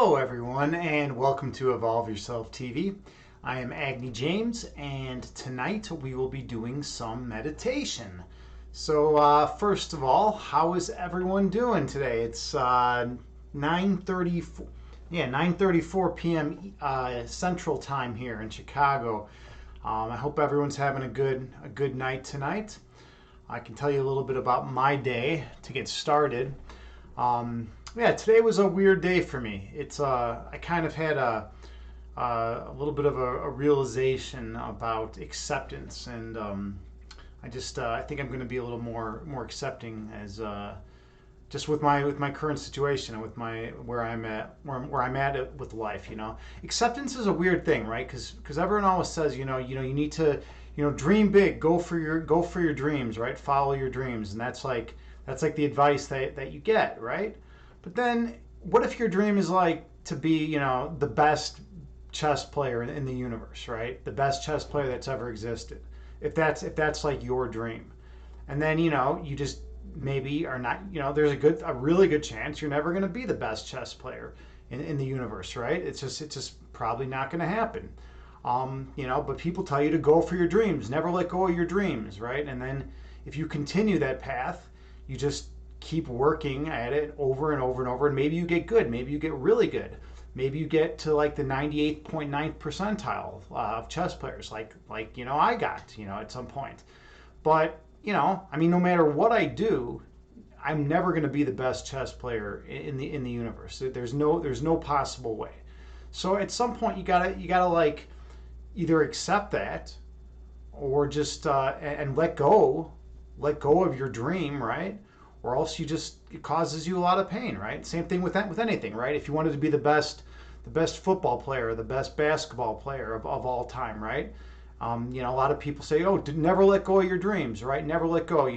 Hello, everyone, and welcome to Evolve Yourself TV. I am Agni James, and tonight we will be doing some meditation. So, first of all, how is everyone doing today? It's 9:34, 9:34 p.m. Central Time here in Chicago. I hope everyone's having a good night tonight. I can tell you a little bit about my day to get started. Yeah, today was a weird day for me. I kind of had a little bit of a realization about acceptance, and I think I'm going to be a little more accepting as just with my current situation and with my where I'm at it with life. Acceptance is a weird thing, right? Because everyone always says you need to dream big, go for your dreams, right? Follow your dreams, and that's like the advice that you get, right? But then, what if your dream is like to be, the best chess player in the universe, right? The best chess player that's ever existed. If that's like your dream, and then you just maybe are not, there's a really good chance you're never going to be the best chess player in the universe, right? It's just probably not going to happen. But people tell you to go for your dreams, never let go of your dreams, right? And then if you continue that path, you just keep working at it over and over and over, and maybe you get good, maybe you get really good, maybe you get to like the 98.9th percentile of chess players, like I got at some point. But no matter what I do, I'm never going to be the best chess player in the universe. There's no possible way. So at some point you gotta like either accept that, or just and let go of your dream, right? Or else it causes you a lot of pain, right? Same thing with anything, right? If you wanted to be the best football player, the best basketball player of all time, right? A lot of people say, "Oh, never let go of your dreams," right? Never let go.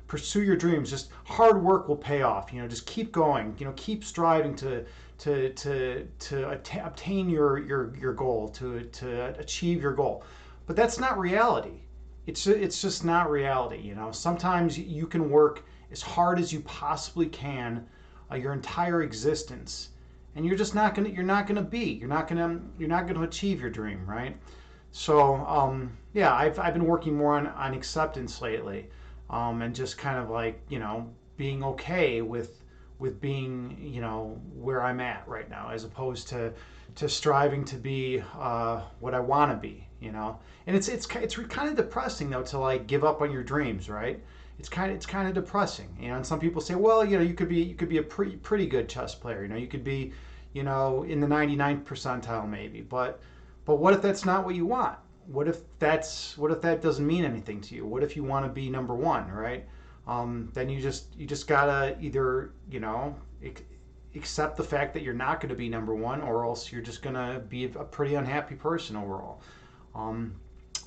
Pursue your dreams. Just hard work will pay off. Just keep going. Keep striving to obtain your goal, to achieve your goal. But that's not reality. It's just not reality. Sometimes you can work as hard as you possibly can your entire existence, and you're not gonna achieve your dream, right? So yeah, I've been working more on acceptance lately, and just kind of like being okay with being where I'm at right now, as opposed to striving to be what I want to be. And it's kind of depressing though to like give up on your dreams, right? It's kind of depressing. And some people say, well, you could be a pretty good chess player. You could be in the 99th percentile maybe, but what if that's not what you want? What if that doesn't mean anything to you? What if you want to be number one, right? Then you just gotta either accept the fact that you're not going to be number one, or else you're just gonna be a pretty unhappy person overall. Um,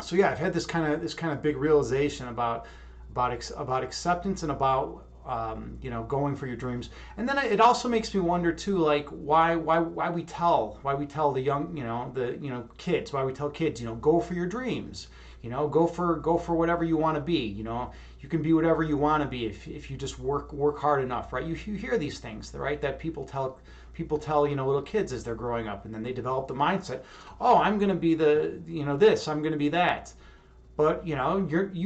so yeah, I've had this kind of big realization about acceptance, and about going for your dreams. And then it also makes me wonder too, like why we tell the young, kids, why we tell kids, go for your dreams, go for whatever you want to be. You can be whatever you want to be if you just work hard enough, right? You hear these things, right, that people tell little kids as they're growing up, and then they develop the mindset, oh, I'm going to be this, I'm going to be that. But you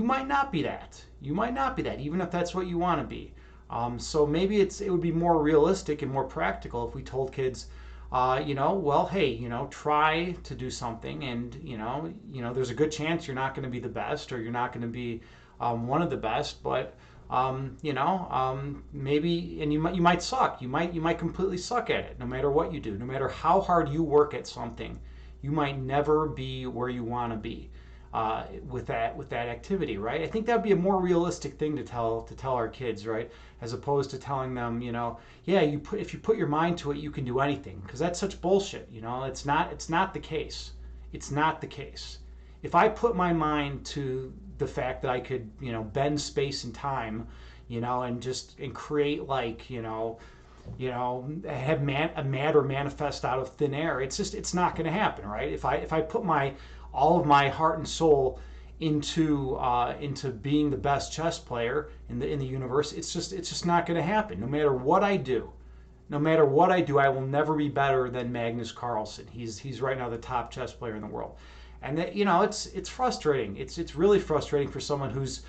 might not be that. You might not be that, even if that's what you want to be. So maybe it would be more realistic and more practical if we told kids, well, hey, try to do something, and there's a good chance you're not going to be the best, or you're not going to be one of the best, but maybe, and you might suck. You might completely suck at it, no matter what you do, no matter how hard you work at something. You might never be where you want to be with that activity, right? I think that'd be a more realistic thing to tell our kids, right? As opposed to telling them, yeah, if you put your mind to it, you can do anything, because that's such bullshit. It's not the case. It's not the case. If I put my mind to the fact that I could, bend space and time, and create like, have a matter manifest out of thin air. It's not going to happen, right? If I put all of my heart and soul into being the best chess player in the universe, it's just not going to happen. No matter what I do, no matter what I do, I will never be better than Magnus Carlsen. He's right now the top chess player in the world, and that, it's frustrating. It's really frustrating for someone who's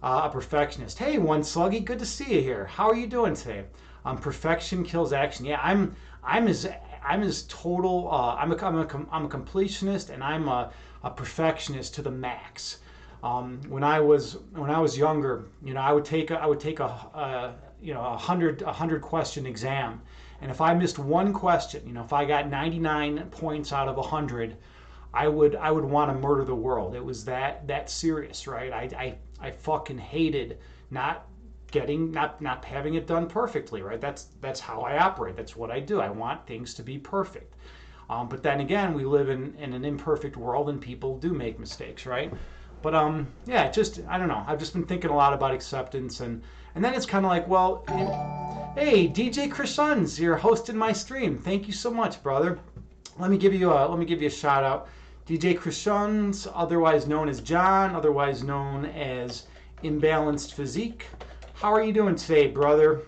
a perfectionist. Hey, One Sluggy, good to see you here. How are you doing today? Perfection kills action. Yeah, I'm as total. I'm a completionist, and I'm a perfectionist to the max. When I was younger, I would take a 100 question exam, and if I missed one question, if I got 99 points out of 100, I would want to murder the world. It was that serious, right? I fucking hated not having it done perfectly, right? That's how I operate. That's what I do. I want things to be perfect. But then again, we live in an imperfect world, and people do make mistakes, right? But yeah, I don't know. I've just been thinking a lot about acceptance, and then it's kind of like, well, hey, DJ Krishuns, you're hosting my stream. Thank you so much, brother. Let me give you a shout out. DJ Krishuns, otherwise known as John, otherwise known as Imbalanced Physique. How are you doing today, brother?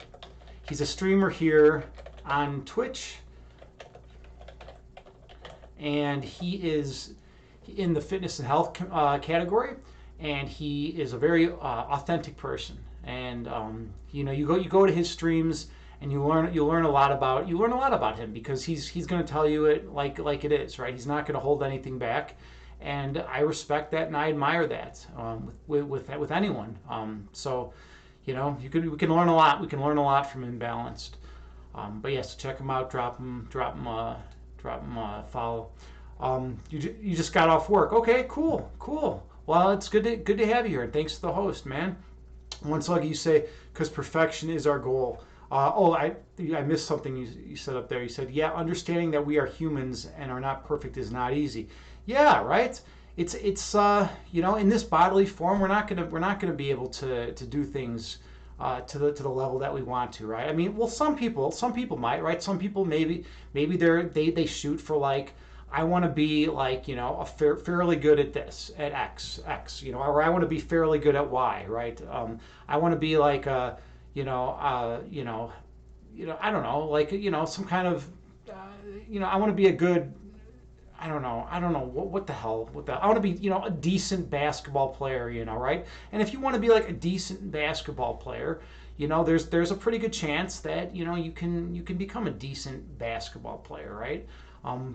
He's a streamer here on Twitch, and he is in the fitness and health category, and he is a very authentic person. And you go to his streams, and you learn a lot about him, because he's going to tell you it like it is, right? He's not going to hold anything back, and I respect that and I admire that with anyone. So we can learn a lot. We can learn a lot from Imbalanced. But yes, check him out. Drop him a follow. You just got off work. Okay, cool. Well, it's good to have you here, and thanks to the host, man. Once again, you say, because perfection is our goal. I missed something you said up there. You said, yeah, understanding that we are humans and are not perfect is not easy. Yeah, right. It's in this bodily form, we're not gonna be able to do things to the level that we want to, right? I mean, well, some people might, right? Some people maybe they shoot for, like, I want to be, like, fairly good at this, at X, or I want to be fairly good at Y, right? I want to be like I don't know, like, some kind of, I want to be a good, I don't know, what the hell, I want to be, a decent basketball player, right? And if you want to be like a decent basketball player, there's a pretty good chance that, you can become a decent basketball player, right?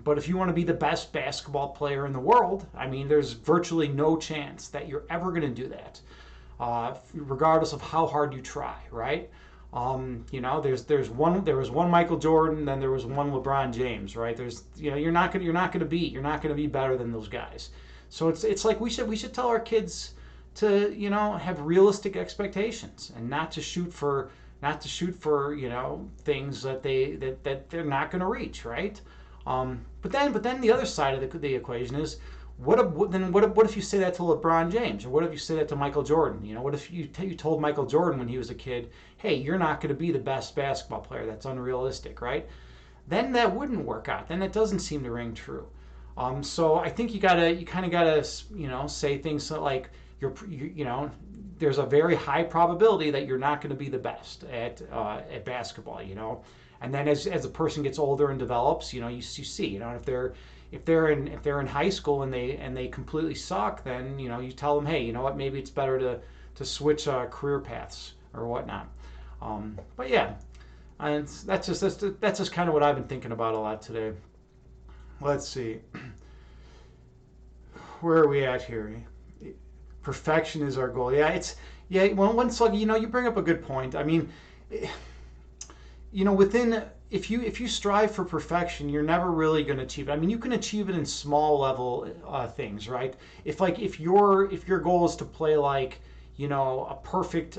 But if you want to be the best basketball player in the world, I mean, there's virtually no chance that you're ever going to do that, regardless of how hard you try, right? There was one Michael Jordan, then there was one LeBron James, right? You're not gonna be better than those guys. So it's like we should tell our kids to, have realistic expectations, and not to shoot for things that they're not gonna reach, right? But then the other side of the equation is, what if you say that to LeBron James, or what if you say that to Michael Jordan? What if you told Michael Jordan when he was a kid, hey, you're not going to be the best basketball player? That's unrealistic, right? Then that wouldn't work out. Then that doesn't seem to ring true. So I think you kind of gotta say things like there's a very high probability that you're not going to be the best at basketball, and then as the person gets older and develops, you see, if they're in high school and they completely suck, then you tell them, hey, you know what, maybe it's better to switch career paths or whatnot. But yeah, and that's just kind of what I've been thinking about a lot today. Let's see, where are we at here? Perfection is our goal. One slug. You bring up a good point. I mean, if you strive for perfection, you're never really going to achieve it. I mean, you can achieve it in small level things, right? If your goal is to play, like, a perfect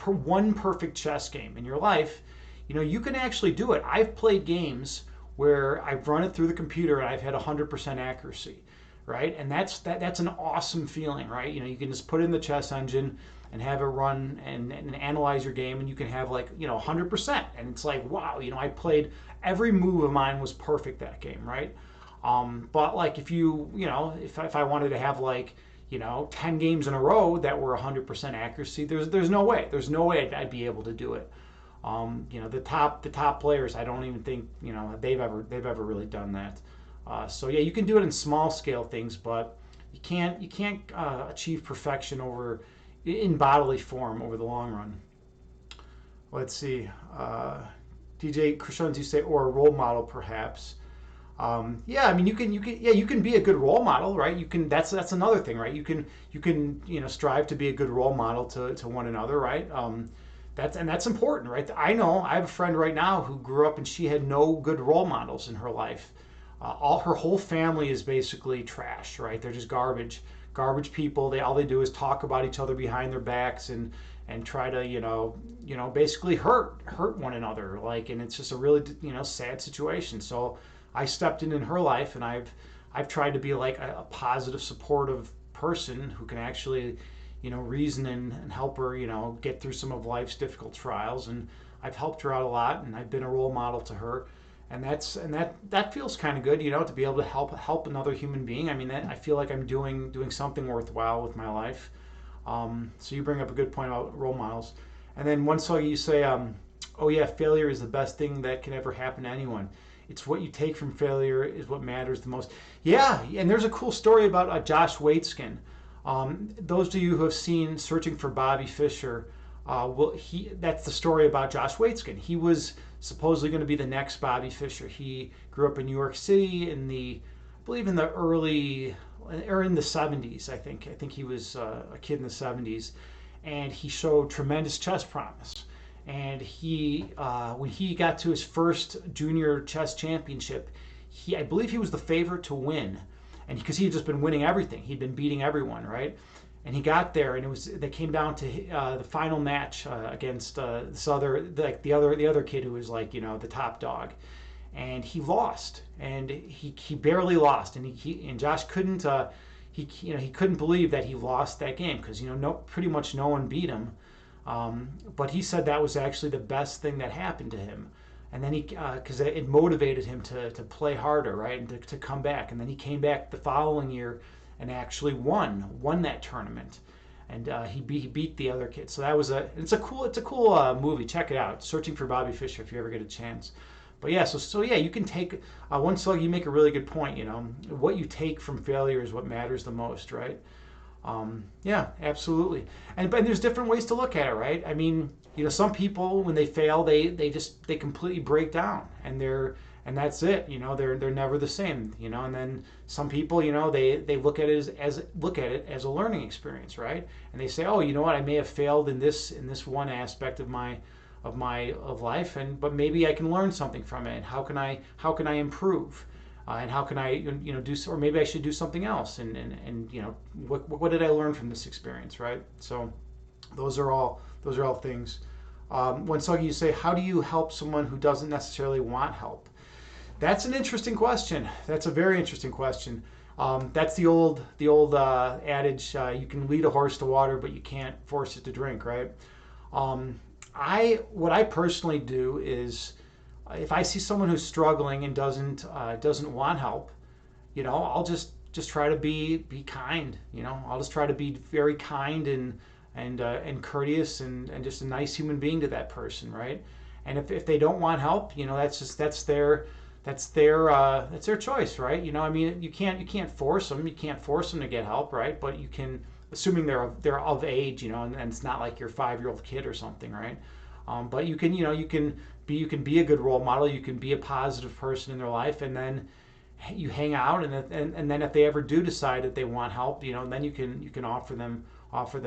one perfect chess game in your life, you can actually do it. I've played games where I've run it through the computer and I've had 100% accuracy, right? And that's an awesome feeling, right? You can just put it in the chess engine and have it run and analyze your game, and you can have, like, 100%, and it's like, wow, I played, every move of mine was perfect that game, right? But, like, if I wanted to have, like, 10 games in a row that were 100% accuracy, there's no way I'd be able to do it. The top players, I don't even think they've ever really done that. So yeah, you can do it in small scale things, but you can't achieve perfection over in bodily form over the long run. Let's see. DJ Krishan, you say, or a role model perhaps. Yeah, I mean, you can be a good role model, right? That's another thing, right? You can strive to be a good role model to one another, right? That's important, right? I know I have a friend right now who grew up and she had no good role models in her life. All her whole family is basically trash, right? They're just garbage people. All they do is talk about each other behind their backs and try to basically hurt one another, like, and it's just a really sad situation. So I stepped in her life, and I've tried to be like a positive, supportive person who can actually reason and help her get through some of life's difficult trials. And I've helped her out a lot, and I've been a role model to her. And that feels kind of good, to be able to help another human being. I mean, I feel like I'm doing something worthwhile with my life. So you bring up a good point about role models. And then one song you say, oh yeah, failure is the best thing that can ever happen to anyone. It's what you take from failure is what matters the most. Yeah, and there's a cool story about Josh Waitzkin. Those of you who have seen Searching for Bobby Fischer, that's the story about Josh Waitzkin. He was supposedly going to be the next Bobby Fischer. He grew up in New York City I believe in the early or in the 70s. I think he was a kid in the 70s, and he showed tremendous chess promise. And when he got to his first junior chess championship, I believe he was the favorite to win, and because he had just been winning everything, he'd been beating everyone, right? And he got there, and they came down to the final match against this other the other kid who was like the top dog, and he lost, and he barely lost, and and Josh couldn't he couldn't believe that he lost that game because pretty much no one beat him, but he said that was actually the best thing that happened to him. And then because it motivated him to play harder, right, and to come back. And then he came back the following year and actually won that tournament, and he beat the other kid. So it's a cool movie. Check it out, Searching for Bobby Fischer, if you ever get a chance. But yeah, so yeah, you can take one slug. You make a really good point. What you take from failure is what matters the most, right? Yeah, absolutely. And there's different ways to look at it, right? I mean, some people when they fail, they completely break down, and that's it. They're never the same. And then some people, they look at it as a learning experience, right? And they say, oh, you know what? I may have failed in this one aspect of life, but maybe I can learn something from it. And how can I improve? And how can I do, or maybe I should do something else, and what did I learn from this experience, right? So those are all things. When Suggy, you say, how do you help someone who doesn't necessarily want help? That's an interesting question. That's a very interesting question. That's the old adage, you can lead a horse to water, but you can't force it to drink, right? What I personally do is, if I see someone who's struggling and doesn't want help, I'll just try to be kind. I'll just try to be very kind and courteous and just a nice human being to that person, right? And if they don't want help, that's their choice, right? I mean, you can't force them. You can't force them to get help, right? But you can, assuming they're of age, and it's not like your 5-year-old kid or something, right? But you can be a good role model. You can be a positive person in their life, and then you hang out, and then if they ever do decide that they want help, then you can offer them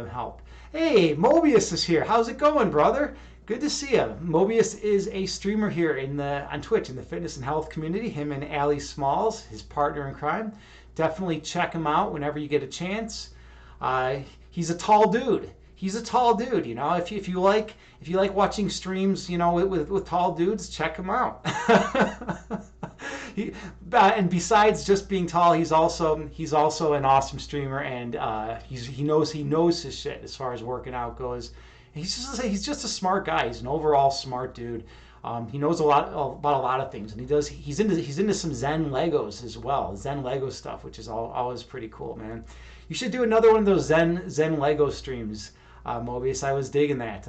help. Hey, Mobius is here. How's it going, brother? Good to see you. Mobius is a streamer here on Twitch in the fitness and health community. Him and Ali Smalls, his partner in crime. Definitely check him out whenever you get a chance. He's a tall dude. If you like watching streams, with tall dudes, check him out. And besides just being tall, he's also an awesome streamer, and he knows his shit as far as working out goes. He's just a smart guy. He's an overall smart dude. He knows about a lot of things, and he's into some Zen Legos as well, Zen Lego stuff, which is always pretty cool, man. You should do another one of those Zen Lego streams, Mobius. I was digging that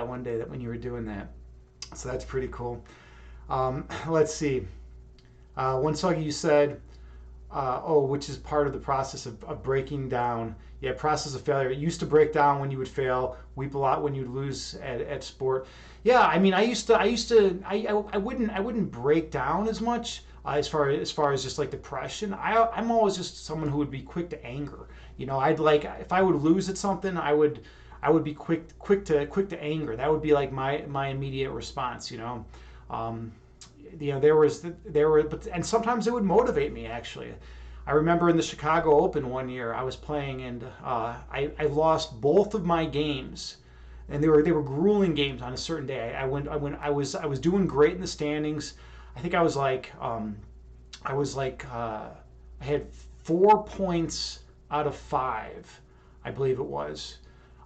one day when you were doing that. So that's pretty cool. Let's see. One song you said, which is part of the process of breaking down. Yeah, process of failure. It used to break down when you would fail, weep a lot when you lose at sport. Yeah, I mean, I wouldn't break down as much as far as just like depression. I'm always just someone who would be quick to anger. I'd like if I would lose at something, I would be quick to anger. That would be like my immediate response. Um, and sometimes it would motivate me actually. I remember in the Chicago Open one year I was playing and I lost both of my games, and they were grueling games on a certain day. I was doing great in the standings. I think I had 4 points out of five, I believe it was.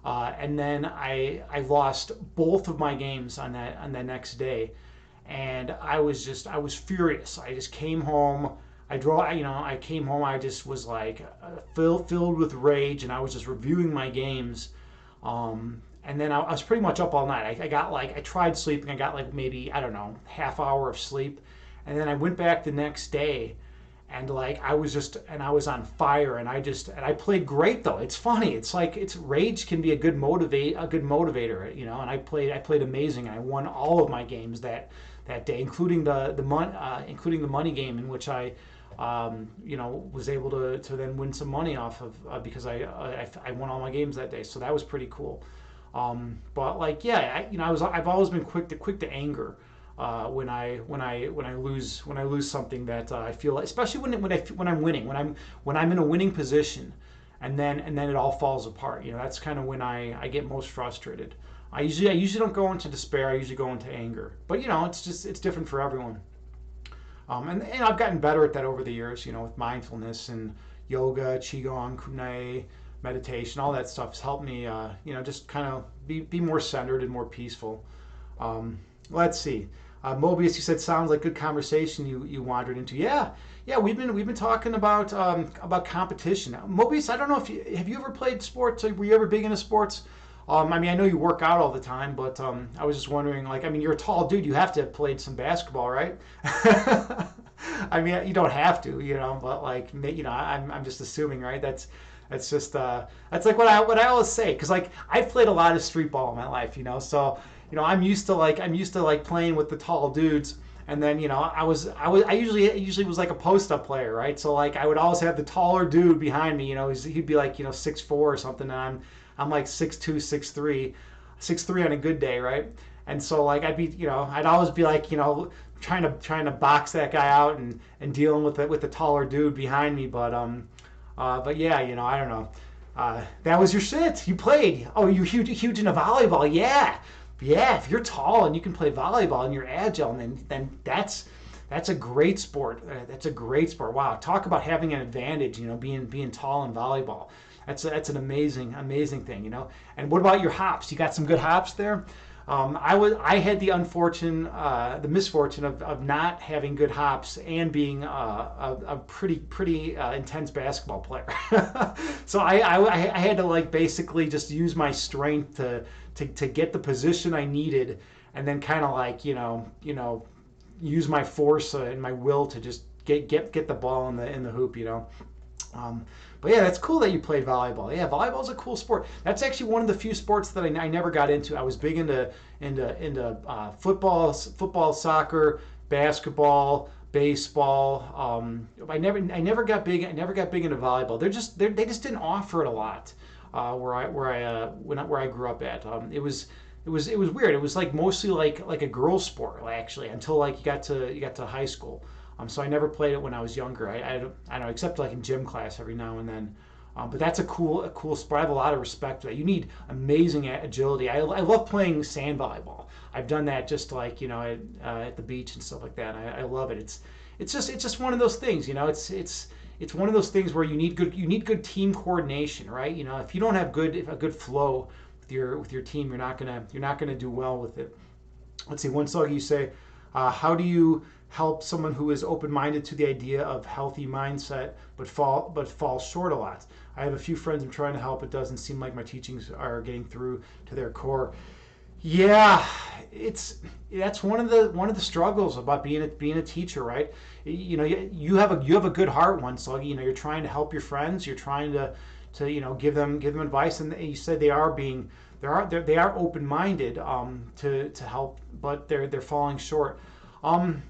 And then I lost both of my games on that next day, and I was furious. I just came home. I came home. I just was like filled with rage, and I was just reviewing my games. And then I was pretty much up all night. I tried sleeping. I got like maybe I don't know half hour of sleep, and then I went back the next day, and like I was on fire, and I played great though. It's funny. It's like it's rage can be a good motivator. And I played amazing, and I won all of my games that day, including the money game in which I was able to then win some money off of because I won all my games that day. So that was pretty cool. But like yeah, I've always been quick to anger. When I lose something that I feel like, especially when I'm winning, when I'm in a winning position, and then it all falls apart. That's kind of when I get most frustrated. I usually don't go into despair. I usually go into anger. But it's different for everyone. And I've gotten better at that over the years. With mindfulness and yoga, qigong, kunai, meditation, all that stuff's helped me. Just kind of be more centered and more peaceful. Let's see. Mobius, you said sounds like good conversation you wandered into. Yeah, yeah. We've been talking about competition. Mobius, I don't know if have you ever played sports? Were you ever big into sports? I mean, I know you work out all the time, but I was just wondering. Like, I mean, you're a tall dude. You have to have played some basketball, right? I mean, you don't have to, but like, I'm just assuming, right? That's just that's like what I always say, because like I've played a lot of street ball in my life, so I'm used to playing with the tall dudes, and then I usually was like a post up player, right? So like I would always have the taller dude behind me, he'd be like 6'4" or something, and I'm like 6'2", 6'3" on a good day, right? And so like I'd always be like trying to box that guy out and dealing with the taller dude behind me, but yeah, I don't know. That was your shit. You played. Oh, you're huge into volleyball. Yeah, yeah. If you're tall and you can play volleyball and you're agile, then that's a great sport. That's a great sport. Wow, talk about having an advantage. Being tall in volleyball. That's an amazing thing. And what about your hops? You got some good hops there. I had the misfortune of not having good hops and being a pretty intense basketball player. So I had to like basically just use my strength to get the position I needed, and then kind of like use my force and my will to just get the ball in the hoop. But yeah, that's cool that you played volleyball. Yeah, volleyball is a cool sport. That's actually one of the few sports that I never got into. I was big into football, soccer, basketball, baseball. I never got big. I never got big into volleyball. They just didn't offer it a lot where I grew up at. It was weird. It was like mostly like a girls' sport actually until like you got to high school. So I never played it when I was younger. I don't know, except like in gym class every now and then. But that's a cool sport. I have a lot of respect for that. You need amazing agility. I love playing sand volleyball. I've done that just like at the beach and stuff like that. I love it. It's just one of those things. It's one of those things where you need good team coordination, right? If you don't have a good flow with your team, you're not gonna do well with it. Let's see. One song you say, how do you help someone who is open-minded to the idea of healthy mindset but falls short a lot? I have a few friends I'm trying to help. It doesn't seem like my teachings are getting through to their core. Yeah, it's that's one of the struggles about being a teacher, right? You have a good heart, one so you're trying to help your friends, you're trying to give them advice, and you said they are open minded to help, but they're falling short. Um,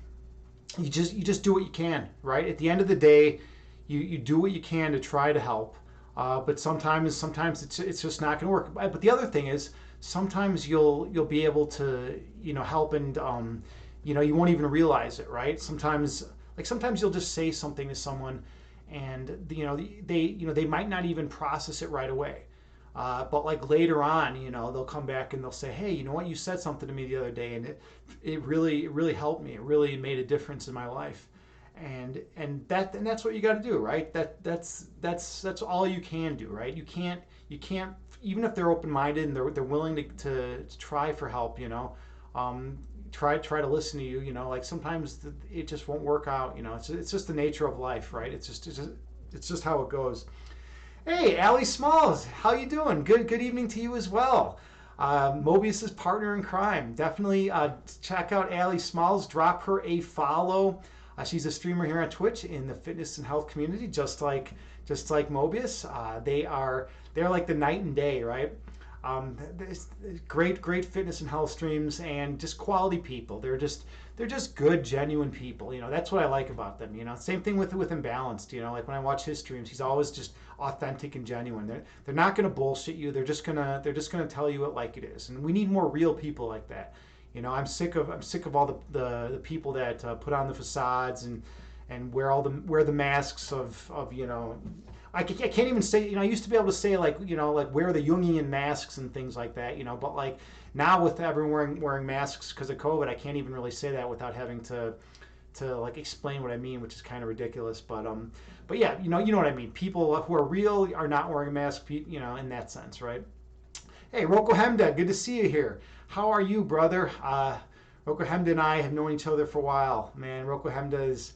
you just do what you can, right? At the end of the day, you do what you can to try to help. But sometimes it's just not going to work. But the other thing is sometimes you'll be able to help, and you won't even realize it, right? Sometimes you'll just say something to someone, and they might not even process it right away. But like later on, they'll come back and they'll say, "Hey, you know what? You said something to me the other day, and it really helped me. It really made a difference in my life." And that's what you got to do, right? That's all you can do, right? You can't even if they're open minded and they're willing to try for help, um, try to listen to you. Like sometimes it just won't work out. It's just the nature of life, right? It's just how it goes. Hey, Allie Smalls, how you doing? Good evening to you as well. Mobius's partner in crime. Definitely check out Allie Smalls. Drop her a follow. She's a streamer here on Twitch in the fitness and health community, just like Mobius. They're like the night and day, right? There's great fitness and health streams, and just quality people. They're just good, genuine people. That's what I like about them. Same thing with Imbalanced. Like when I watch his streams, he's always just authentic and genuine. They're not going to bullshit you. They're just gonna tell you it like it is. And we need more real people like that. I'm sick of all the people that put on the facades and wear the masks of. I can't even say, I used to be able to say like wear the Jungian masks and things like that, but like now with everyone wearing masks because of COVID, I can't even really say that without having to like explain what I mean, which is kind of ridiculous. But yeah, you know what I mean. People who are real are not wearing a mask, in that sense, right? Hey, Roko Hemda, good to see you here. How are you, brother? Roko Hemda and I have known each other for a while. Man, Roko Hemda is.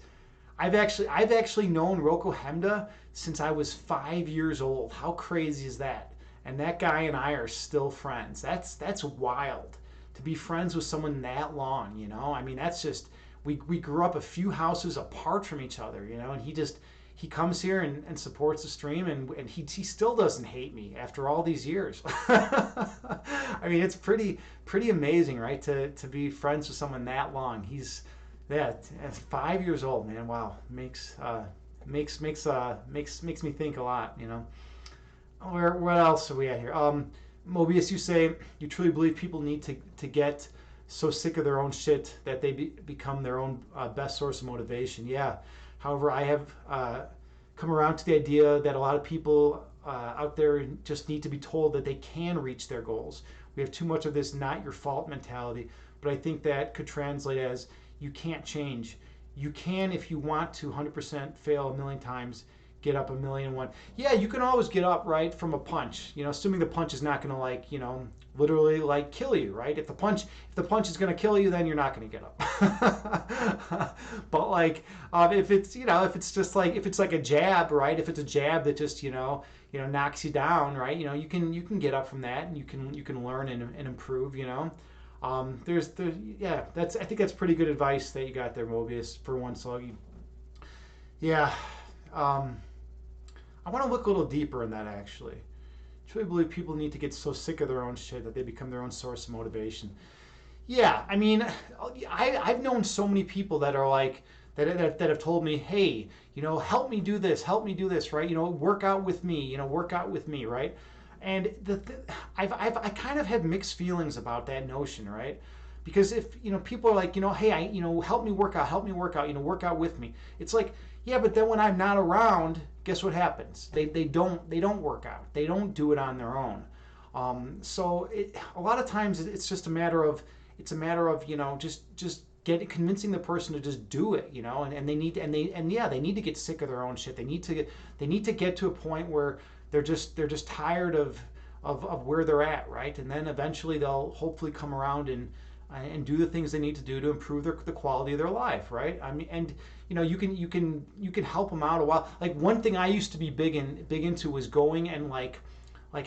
I've actually known Roko Hemda since I was 5 years old. How crazy is that? And that guy and I are still friends. That's wild to be friends with someone that long. I mean, that's just we grew up a few houses apart from each other. And he comes here and supports the stream, and he still doesn't hate me after all these years. I mean, it's pretty amazing, right? To be friends with someone that long. Yeah, at 5 years old, man. Wow, makes me think a lot. What else are we at here? Mobius, you say you truly believe people need to get so sick of their own shit that they become their own best source of motivation. Yeah. However, I have come around to the idea that a lot of people out there just need to be told that they can reach their goals. We have too much of this not your fault mentality, but I think that could translate as you can't change. You can, if you want to 100% fail a million times, get up a million and one. Yeah, you can always get up, right, from a punch. Assuming the punch is not going to literally kill you, right? If the punch is going to kill you, then you're not going to get up. But if it's like a jab, right? If it's a jab that just knocks you down, right? You can get up from that, and you can learn and improve. Yeah, I think that's pretty good advice that you got there, Mobius, for one sluggy. Yeah. I want to look a little deeper in that, actually. I truly believe people need to get so sick of their own shit that they become their own source of motivation. Yeah, I mean, I've known so many people that are like that have told me, hey, help me do this, right? Work out with me, work out with me, right? And I kind of have mixed feelings about that notion, right? Because if people are like, hey, help me work out, work out with me. It's like, yeah, but then when I'm not around, guess what happens? They don't work out. They don't do it on their own. So a lot of times it's just a matter of just convincing the person to just do it, and they need to get sick of their own shit. They need to get to a point where they're just tired of where they're at, right? And then eventually they'll hopefully come around and do the things they need to do to improve the quality of their life, right? I mean, and you can help them out a while. Like one thing I used to be big into was going and like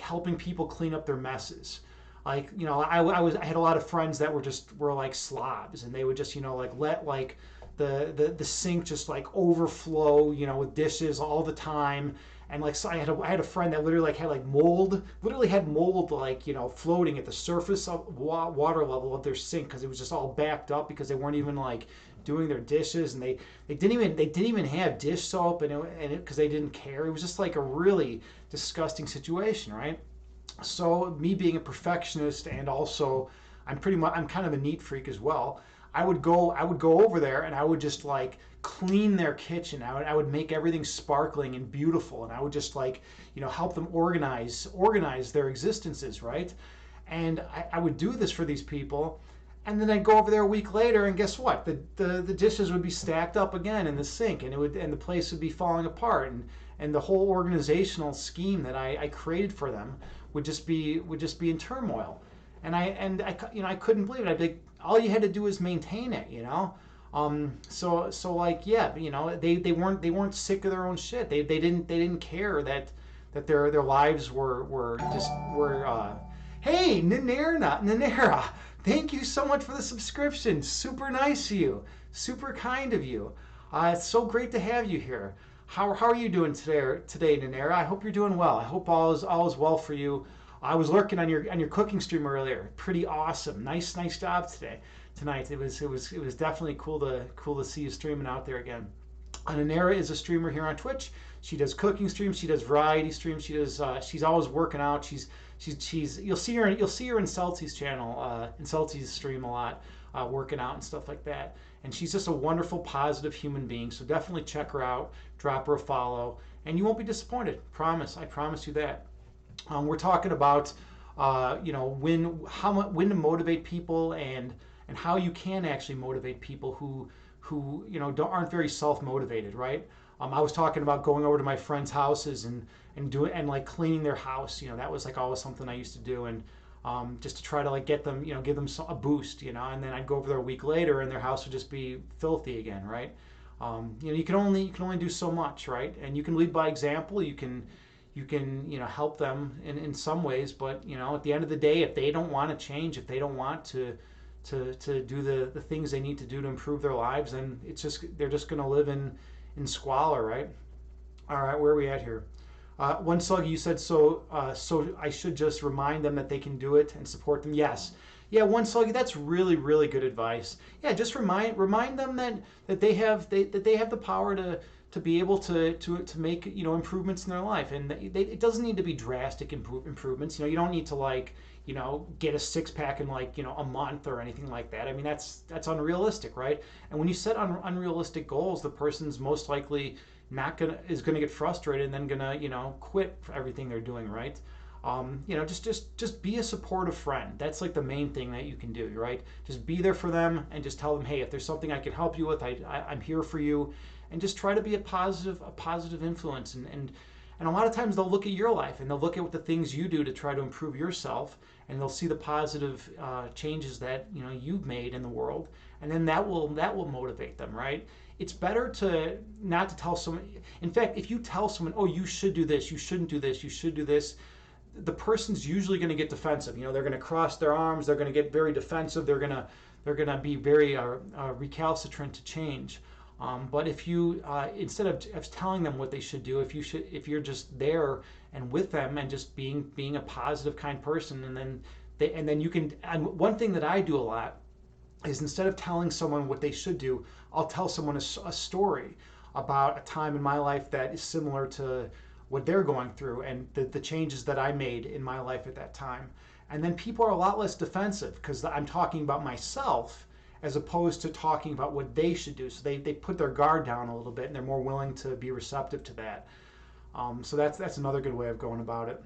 helping people clean up their messes. Like, I had a lot of friends that were like slobs, and they would just, like let like the sink just like overflow, with dishes all the time. And like, so I had a friend that literally like had like mold, like, floating at the surface of water level of their sink, because it was just all backed up, because they weren't even like doing their dishes, and they didn't even have dish soap, and because they didn't care. It was just like a really disgusting situation, right? So me being a perfectionist, and also I'm kind of a neat freak as well. I would go over there, and I would just like clean their kitchen. I would make everything sparkling and beautiful, and I would just like, help them organize their existences, right? And I would do this for these people, and then I'd go over there a week later, and guess what? The dishes would be stacked up again in the sink, and the place would be falling apart, and the whole organizational scheme that I created for them would just be in turmoil. And I couldn't believe it. I'd be like, all you had to do was maintain it. So like, yeah, they weren't sick of their own shit. They didn't care that their lives were. Hey, Nanera, thank you so much for the subscription. Super nice of you. Super kind of you. It's so great to have you here. How are you doing today, Nanera? I hope you're doing well. I hope all is well for you. I was lurking on your cooking stream earlier. Pretty awesome. Nice job tonight. It was definitely cool to see you streaming out there again. Nanera is a streamer here on Twitch. She does cooking streams. She does variety streams. She's always working out. She's you'll see her in Celti's channel, in Celti's stream a lot, working out and stuff like that. And she's just a wonderful, positive human being. So definitely check her out, drop her a follow, and you won't be disappointed. I promise you that. We're talking about when to motivate people, and how you can actually motivate people who aren't very self-motivated, right? I was talking about going over to my friends' houses and like cleaning their house. That was like always something I used to do, and just to try to like get them, give them a boost, and then I'd go over there a week later, and their house would just be filthy again, right? You can only do so much, right? And you can lead by example. You can help them in some ways, but at the end of the day, if they don't want to change, if they don't want to do the things they need to do to improve their lives, then they're just going to live in squalor, right? All right, where are we at here? One Sluggy, you said so I should just remind them that they can do it and support them. Yes. Yeah, One Sluggy, that's really, really good advice. Yeah, just remind them that they have the power to be able to make improvements in their life, and it doesn't need to be drastic improvements. You don't need to like get a six-pack in like a month or anything like that. I mean, that's unrealistic, right? And when you set unrealistic goals, the person's most likely is gonna get frustrated, and then gonna quit for everything they're doing, right? Just be a supportive friend. That's like the main thing that you can do, right? Just be there for them, and just tell them, hey, if there's something I can help you with, I'm here for you, and just try to be a positive influence. And a lot of times they'll look at your life, and they'll look at what the things you do to try to improve yourself, and they'll see the positive changes that you've made in the world, and then that will motivate them, right? It's better to not to tell someone. In fact, if you tell someone, oh, you should do this, you shouldn't do this, you should do this, the person's usually going to get defensive. They're going to cross their arms. They're going to get very defensive. They're going to be very recalcitrant to change. But if you instead of telling them what they should do, if you're just there and with them, and just being a positive, kind person, and then you can. And one thing that I do a lot is, instead of telling someone what they should do, I'll tell someone a story about a time in my life that is similar to what they're going through, and the changes that I made in my life at that time. And then people are a lot less defensive, because I'm talking about myself as opposed to talking about what they should do. So they put their guard down a little bit, and they're more willing to be receptive to that. So that's another good way of going about it.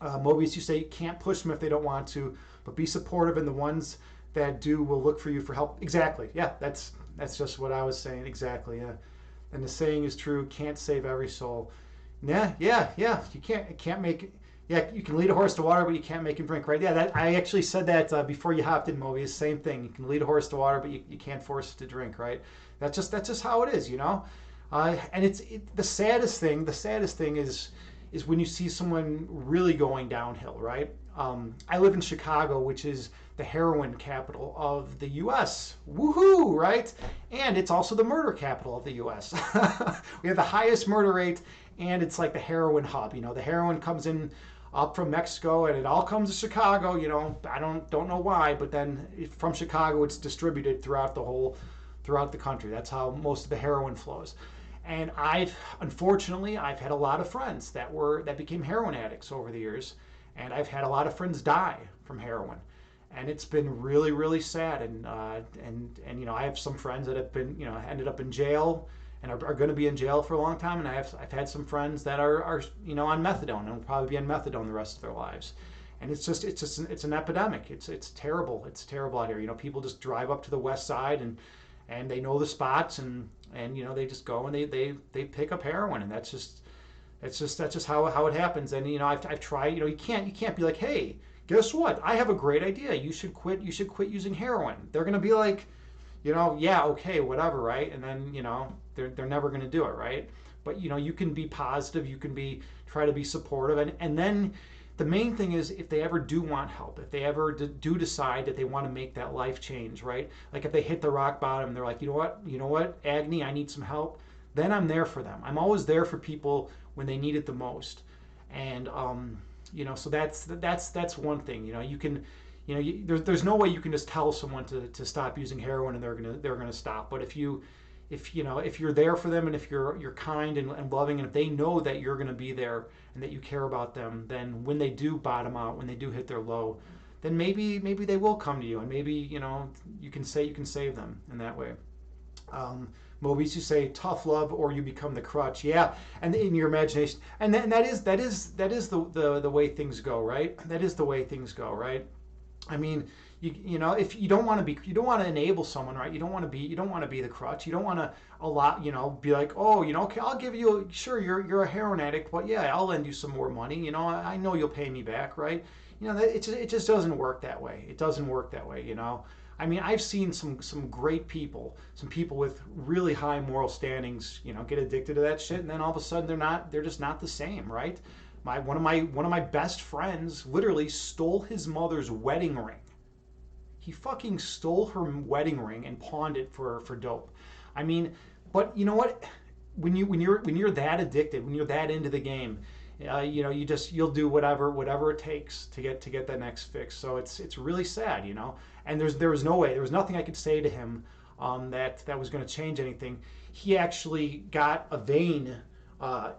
Mobius, you say you can't push them if they don't want to, but be supportive, and the ones that do will look for you for help. Exactly. Yeah, that's just what I was saying. Exactly. Yeah. And the saying is true: can't save every soul. Yeah. You can't make. Yeah, you can lead a horse to water, but you can't make him drink, right? Yeah, I actually said that before you hopped in, Mobius. Same thing. You can lead a horse to water, but you can't force it to drink, right? That's just how it is, And the saddest thing is when you see someone really going downhill, right? I live in Chicago, which is the heroin capital of the U.S. Woohoo, right? And it's also the murder capital of the U.S. We have the highest murder rate, and it's like the heroin hub. The heroin comes in up from Mexico, and it all comes to Chicago. I don't know why, but then from Chicago, it's distributed throughout the country. That's how most of the heroin flows. And unfortunately, I've had a lot of friends that became heroin addicts over the years, and I've had a lot of friends die from heroin, and it's been really, really sad. And I have some friends that have been ended up in jail and are going to be in jail for a long time. And I've had some friends that are on methadone and will probably be on methadone the rest of their lives. And it's an epidemic. It's terrible. It's terrible out here. People just drive up to the west side and they know the spots, and they just go and they pick up heroin, and that's just how it happens. And I've tried. You can't be like, hey, guess what? I have a great idea. You should quit using heroin. They're gonna be like, yeah, okay, whatever, right? And then they're never gonna do it, right? But you can be positive. You can try to be supportive, and then the main thing is, if they ever do want help, if they ever do decide that they want to make that life change, right? Like if they hit the rock bottom, they're like, you know what, Agni, I need some help. Then I'm there for them. I'm always there for people when they need it the most. And so that's one thing. You can, there's no way you can just tell someone to stop using heroin and they're gonna stop. But if you're there for them, and if you're kind and loving, and if they know that you're going to be there and that you care about them, then when they do bottom out, when they do hit their low, then maybe they will come to you, and maybe you can save them in that way. Mobies, you say tough love or you become the crutch. Yeah, and in your imagination, and that is the way things go, right? That is the way things go, right? I mean, if you don't want to enable someone, right? You don't want to be the crutch. You don't want to be like, oh, okay, I'll give you, sure, you're a heroin addict, but yeah, I'll lend you some more money. I know you'll pay me back, right? It just doesn't work that way. It doesn't work that way. I mean, I've seen some great people, some people with really high moral standings, get addicted to that shit, and then all of a sudden they're just not the same, right? One of my best friends literally stole his mother's wedding ring. He fucking stole her wedding ring and pawned it for dope. I mean, but you know what? When you're that addicted, when you're that into the game, you'll do whatever it takes to get that next fix. So it's really sad, And there was nothing I could say to him that was going to change anything. He actually got a vein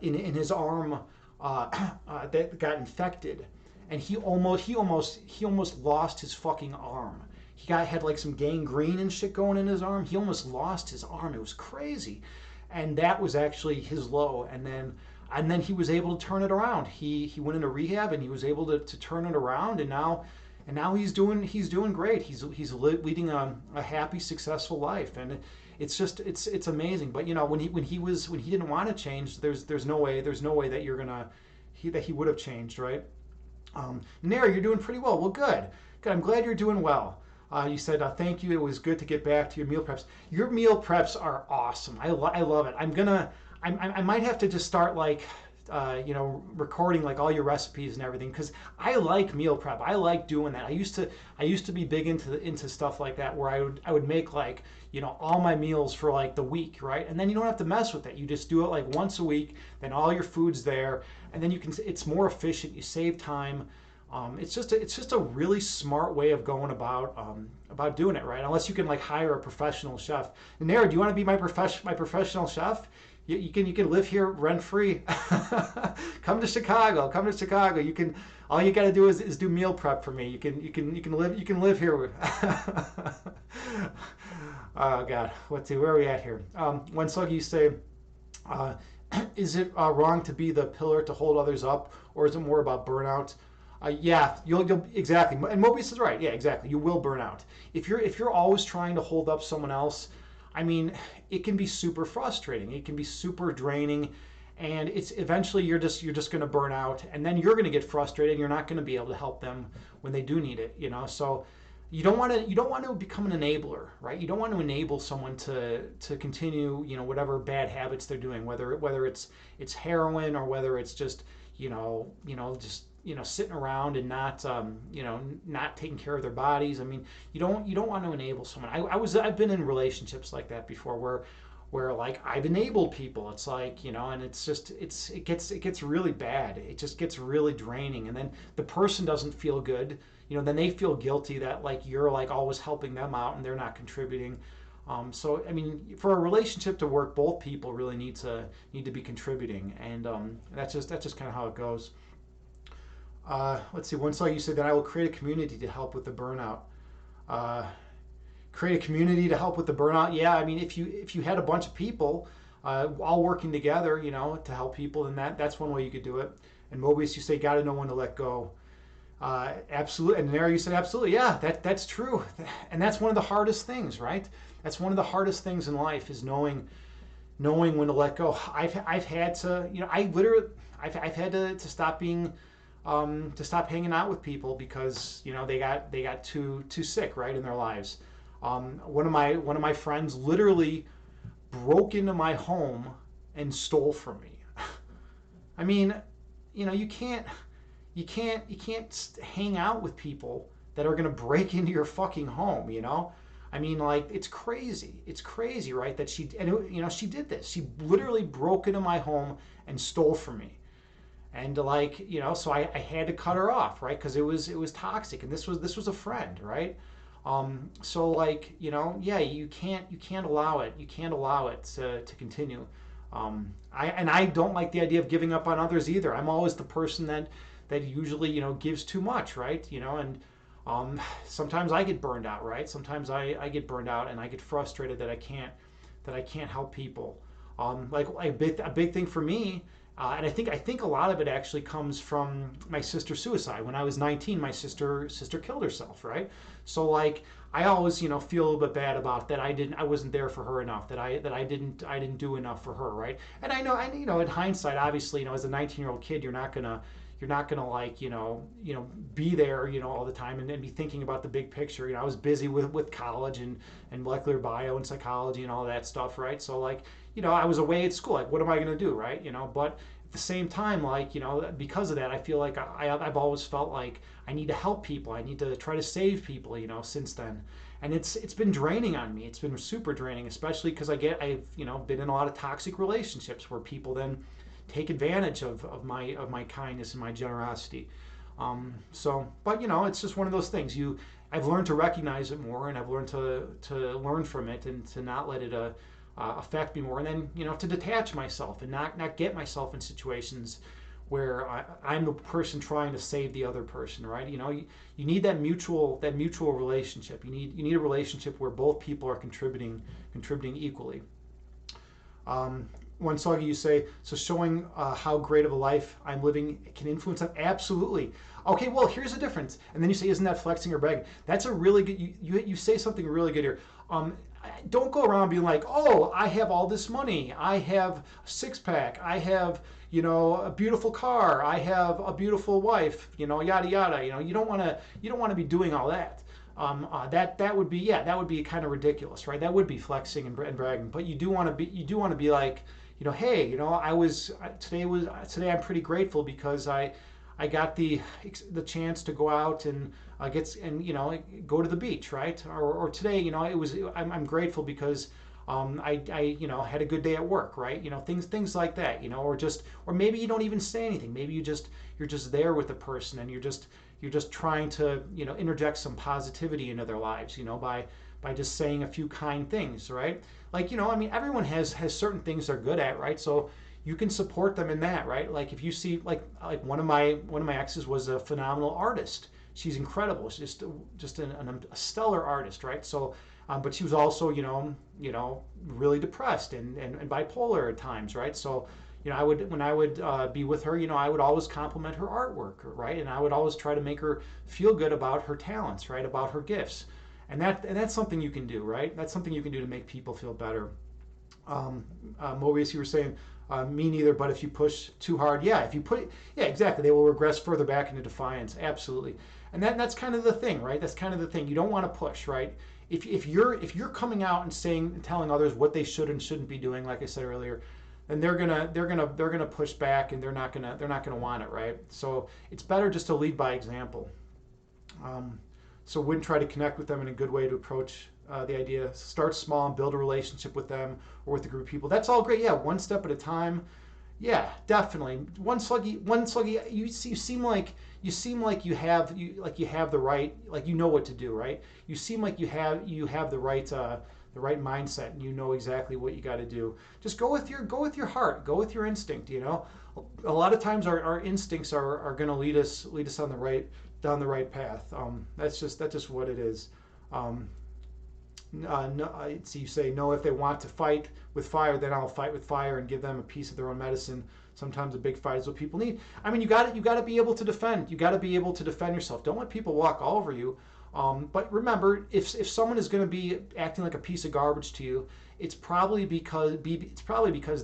in his arm that got infected, and he almost lost his fucking arm. He had like some gangrene and shit going in his arm. He almost lost his arm. It was crazy, and that was actually his low. And then he was able to turn it around. He went into rehab and he was able to turn it around, and now he's doing great. He's leading a happy, successful life, and it's amazing. But when he didn't want to change, there's no way that that he would have changed, right? Nair, you're doing pretty well. Well, good. I'm glad you're doing well. You said thank you. It was good to get back to your meal preps. Your meal preps are awesome. I love it. I might have to just start recording like all your recipes and everything, because I like meal prep. I like doing that. I used to be big into stuff like that, where I would make all my meals for like the week, right? And then you don't have to mess with it. You just do it like once a week. Then all your food's there, and then it's more efficient. You save time. It's just a really smart way of going about doing it, right? Unless you can hire a professional chef. Nara, do you want to be my professional chef? You can live here rent free. Come to Chicago. You can. All you got to do is do meal prep for me. You can live here. Oh God, where are we at here? When Sluggy, you say, is it wrong to be the pillar to hold others up, or is it more about burnout? Yeah, you'll exactly. And Mobius is right. Yeah, exactly. You will burn out if you're always trying to hold up someone else. I mean, it can be super frustrating. It can be super draining, and it's eventually you're just going to burn out, and then you're going to get frustrated. And you're not going to be able to help them when they do need it. So you don't want to become an enabler, right? You don't want to enable someone to continue whatever bad habits they're doing, whether it's heroin or whether it's just just sitting around and not not taking care of their bodies. I mean, you don't want to enable someone. I've been in relationships like that before where like I've enabled people. It's like, and it's just it gets really bad. It just gets really draining, and then the person doesn't feel good. Then they feel guilty that like you're like always helping them out and they're not contributing. So I mean, for a relationship to work, both people really need to be contributing, and that's just kind of how it goes. Let's see. One song you said that I will create a community to help with the burnout. Uh, Create a community to help with the burnout. Yeah, I mean, if you had a bunch of people all working together, to help people, then that's one way you could do it. And Mobius, you say, got to know when to let go. Absolutely. And there you said, absolutely. Yeah, that's true. And that's one of the hardest things, right? That's one of the hardest things in life is knowing when to let go. I've had to, I literally, I've had to stop being to stop hanging out with people because they got too sick, right, in their lives. One of my friends literally broke into my home and stole from me. I mean, you can't hang out with people that are gonna break into your fucking home. I mean, like, it's crazy, right? That she did this. She literally broke into my home and stole from me. And like, so I had to cut her off, right? Because it was toxic, and this was a friend, right? So like, yeah, you can't allow it. You can't allow it to continue. I don't like the idea of giving up on others either. I'm always the person that usually gives too much, right? And sometimes I get burned out, right? Sometimes I get burned out and I get frustrated that I can't help people. Like a big thing for me, and I think a lot of it actually comes from my sister's suicide. When I was 19, my sister killed herself, right? So like I always feel a little bit bad about that. I wasn't there for her enough. That I didn't do enough for her, right? And I know in hindsight, obviously, as a 19-year-old kid, you're not gonna like be there all the time and be thinking about the big picture. I was busy with college and molecular bio and psychology and all that stuff, right? So like I was away at school. Like, what am I gonna do, right? But at the same time, like because of that, I feel like I've always felt like I need to help people. I need to try to save people. Since then, and it's been draining on me. It's been super draining, especially because I've been in a lot of toxic relationships where people then take advantage of my kindness and my generosity. But it's just one of those things. I've learned to recognize it more, and I've learned to learn from it and to not let it affect me more, and then to detach myself and not get myself in situations where I'm the person trying to save the other person, right? You need that mutual relationship. You need a relationship where both people are contributing equally. One song you say, so showing how great of a life I'm living can influence them. Absolutely. Okay, well, here's the difference. And then you say, isn't that flexing or bragging? That's a really good, you say something really good here. Don't go around being like, oh, I have all this money. I have a six pack. I have, a beautiful car. I have a beautiful wife, yada, yada. You don't want to be doing all that. That would be kind of ridiculous, right? That would be flexing and bragging. But you do want to be like, hey, today I'm pretty grateful because I got the chance to go out and go to the beach, right? Or today, I'm grateful because I had a good day at work, right? Things like that, or maybe you don't even say anything. Maybe you're just there with the person and you're just trying to interject some positivity into their lives, by just saying a few kind things, right? Like, I mean, everyone has certain things they're good at, right? So you can support them in that, right? Like if you see like one of my exes was a phenomenal artist. She's incredible. She's just a stellar artist, right? So but she was also really depressed and bipolar at times, right? So when I would be with her, I would always compliment her artwork, right? And I would always try to make her feel good about her talents, right? About her gifts. And that's something you can do, right? That's something you can do to make people feel better. Mobius, you were saying, me neither, but if you push too hard, yeah, exactly, they will regress further back into defiance. Absolutely. And that's kind of the thing, right? That's kind of the thing. You don't want to push, right? If you're coming out and telling others what they should and shouldn't be doing, like I said earlier, and they're gonna push back, and they're not gonna want it, right? So it's better just to lead by example. Um, so wouldn't try to connect with them in a good way to approach the idea. Start small and build a relationship with them or with a group of people. That's all great. Yeah, one step at a time. Yeah, definitely. One sluggy. You seem like you have the right, like you know what to do, right? You seem like you have the right mindset, and you know exactly what you got to do. Just go with your heart, go with your instinct. A lot of times our instincts are going to lead us on the right down the right path. That's just what it is. Um, no, so you say no. If they want to fight with fire, then I'll fight with fire and give them a piece of their own medicine. Sometimes a big fight is what people need. I mean, you got to be able to defend. You got to be able to defend yourself. Don't let people walk all over you. But remember, if someone is going to be acting like a piece of garbage to you, it's probably because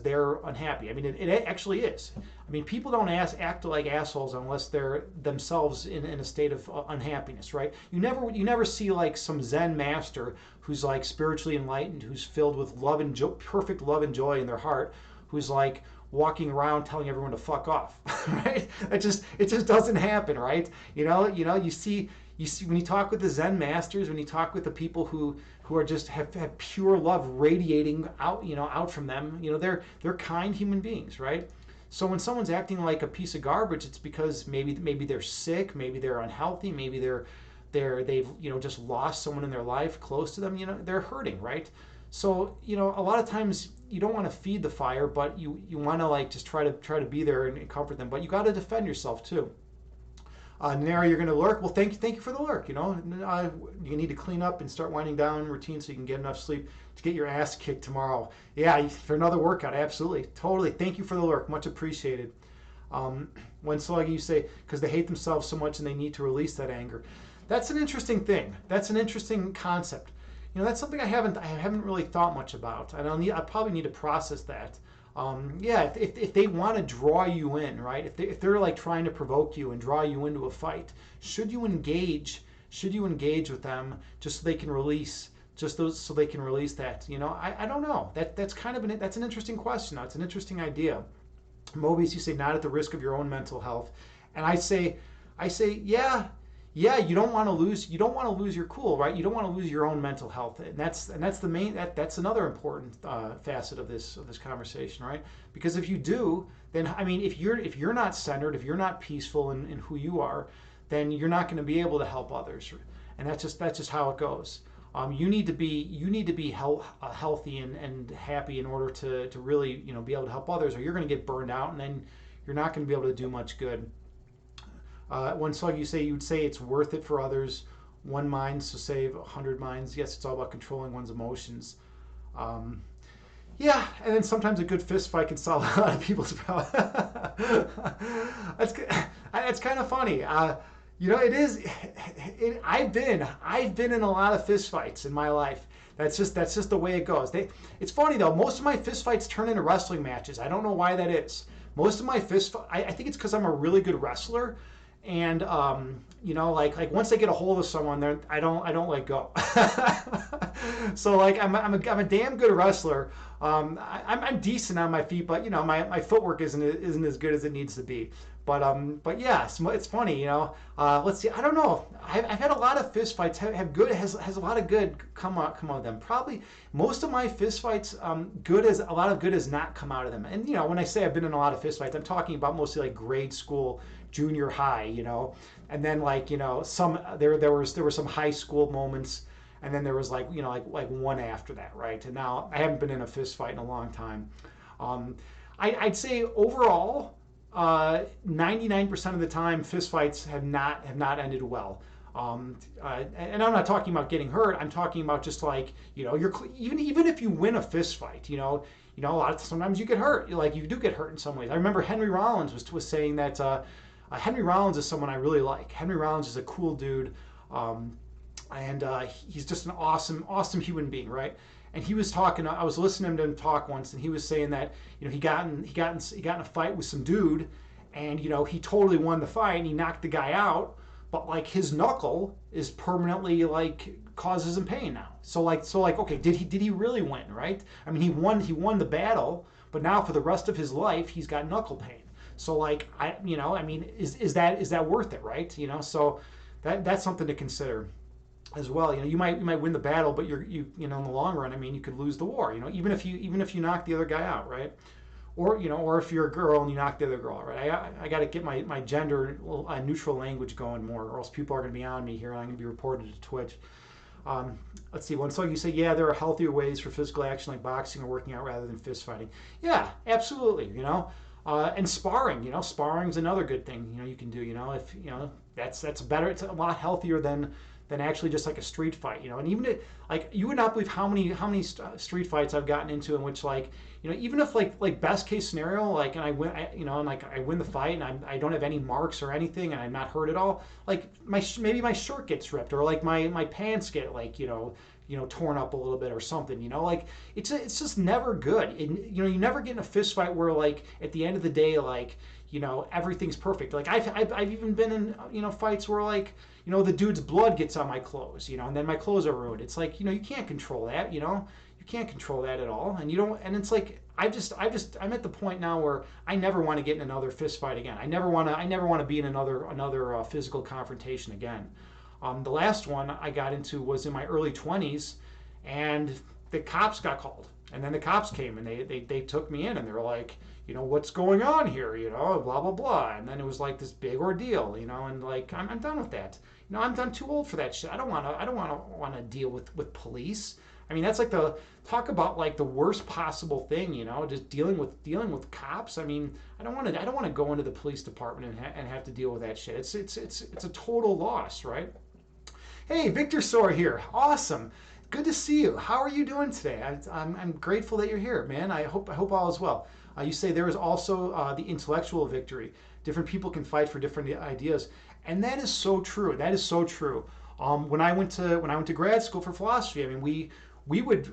they're unhappy. I mean, it actually is. I mean, people don't act like assholes unless they're themselves in a state of unhappiness, right? You never see like some Zen master who's like spiritually enlightened, who's filled with love and perfect love and joy in their heart, who's like walking around telling everyone to fuck off, right? It just doesn't happen, right? You see when you talk with the Zen masters, when you talk with the people who are just have pure love radiating out from them, they're kind human beings, right? So when someone's acting like a piece of garbage, it's because maybe they're sick, maybe they're unhealthy, maybe they've just lost someone in their life close to them. They're hurting, right? So a lot of times you don't want to feed the fire, but you want to like just try to be there and comfort them. But you got to defend yourself too. Now you're going to lurk. Well, thank you for the lurk. You need to clean up and start winding down routine so you can get enough sleep to get your ass kicked tomorrow. Yeah, for another workout, absolutely, totally. Thank you for the lurk, much appreciated. When sluggy, you say because they hate themselves so much and they need to release that anger. That's an interesting thing. That's an interesting concept. That's something I haven't really thought much about. I probably need to process that. Yeah, if they want to draw you in, right? If they're like trying to provoke you and draw you into a fight, should you engage? Should you engage with them just so they can release that? I don't know. That's an interesting question. It's an interesting idea. Mobius, you say not at the risk of your own mental health, and I say yeah, you don't want to lose your cool, right? You don't want to lose your own mental health, and that's that's another important facet of this conversation, right? Because if you do, then I mean, if you're not centered, if you're not peaceful in who you are, then you're not going to be able to help others, and that's just how it goes. You need to be healthy and happy in order to really be able to help others, or you're going to get burned out, and then you're not going to be able to do much good. One slug, you'd say it's worth it for others. One mind to save 100 minds. Yes, it's all about controlling one's emotions. Yeah, and then sometimes a good fist fight can solve a lot of people's problems. That's kind of funny. It is. I've been in a lot of fist fights in my life. That's just the way it goes. It's funny though. Most of my fist fights turn into wrestling matches. I don't know why that is. Most of my I think it's because I'm a really good wrestler. And like once I get a hold of someone, I don't let go. So like I'm a damn good wrestler. I'm decent on my feet, but my footwork isn't as good as it needs to be. But yeah, it's funny. Let's see. I don't know. I've had a lot of fist fights. Has a lot of good come out of them. Probably most of my fist fights, a lot of good has not come out of them. And when I say I've been in a lot of fist fights, I'm talking about mostly like grade school, junior high, and then like there were some high school moments, and then there was like one after that, right? And now I haven't been in a fist fight in a long time. I'd say overall, 99% of the time, fist fights have not ended well. And I'm not talking about getting hurt. I'm talking about just like you're even if you win a fist fight, sometimes you get hurt. You do get hurt in some ways. I remember Henry Rollins was saying that. Henry Rollins is someone I really like. Henry Rollins is a cool dude, and he's just an awesome human being, right? And he was talking. I was listening to him talk once, and he was saying that he got in a fight with some dude, and he totally won the fight, and he knocked the guy out, but like his knuckle is permanently like causes him pain now. So like okay, did he really win, right? I mean, he won the battle. but now for the rest of his life, he's got knuckle pain. So like I mean, is that worth it, right? So that's something to consider as well. You might win the battle, but in the long run, I mean, you could lose the war. Even if you knock the other guy out, right? Or if you're a girl and you knock the other girl out, right? I got to get my gender neutral language going more, or else people are going to be on me here, and I'm going to be reported to Twitch. Let's see. One song you say, yeah, there are healthier ways for physical action like boxing or working out rather than fist fighting. Yeah, absolutely. And sparring. Sparring's another good thing. You can do. If that's better. It's a lot healthier than actually just like a street fight. And even like you would not believe how many street fights I've gotten into in which like even if like best case scenario like and I win and like I win the fight and I don't have any marks or anything and I'm not hurt at all, like maybe my shirt gets ripped or like my pants get like torn up a little bit or something. Like it's just never good. And, you never get in a fist fight where like at the end of the day like everything's perfect. Like I've even been in fights where like the dude's blood gets on my clothes, and then my clothes are ruined. It's like you can't control that. You can't control that at all, and you don't. And it's like I'm at the point now where I never want to get in another fist fight again. I never want to be in another physical confrontation again. The last one I got into was in my early 20s, and the cops got called. And then the cops came and they took me in and they were like, what's going on here? Blah, blah, blah. And then it was like this big ordeal, and like, I'm done with that. I'm too old for that shit. I don't want to deal with police. I mean, that's like talk about like the worst possible thing, just dealing with cops. I mean, I don't want to go into the police department and have to deal with that shit. It's a total loss, right? Hey, Victor Soar here. Awesome. Good to see you. How are you doing today? I'm grateful that you're here, man. I hope all is well. You say there is also the intellectual victory. Different people can fight for different ideas, and that is so true. That is so true. When I went to grad school for philosophy, I mean, we would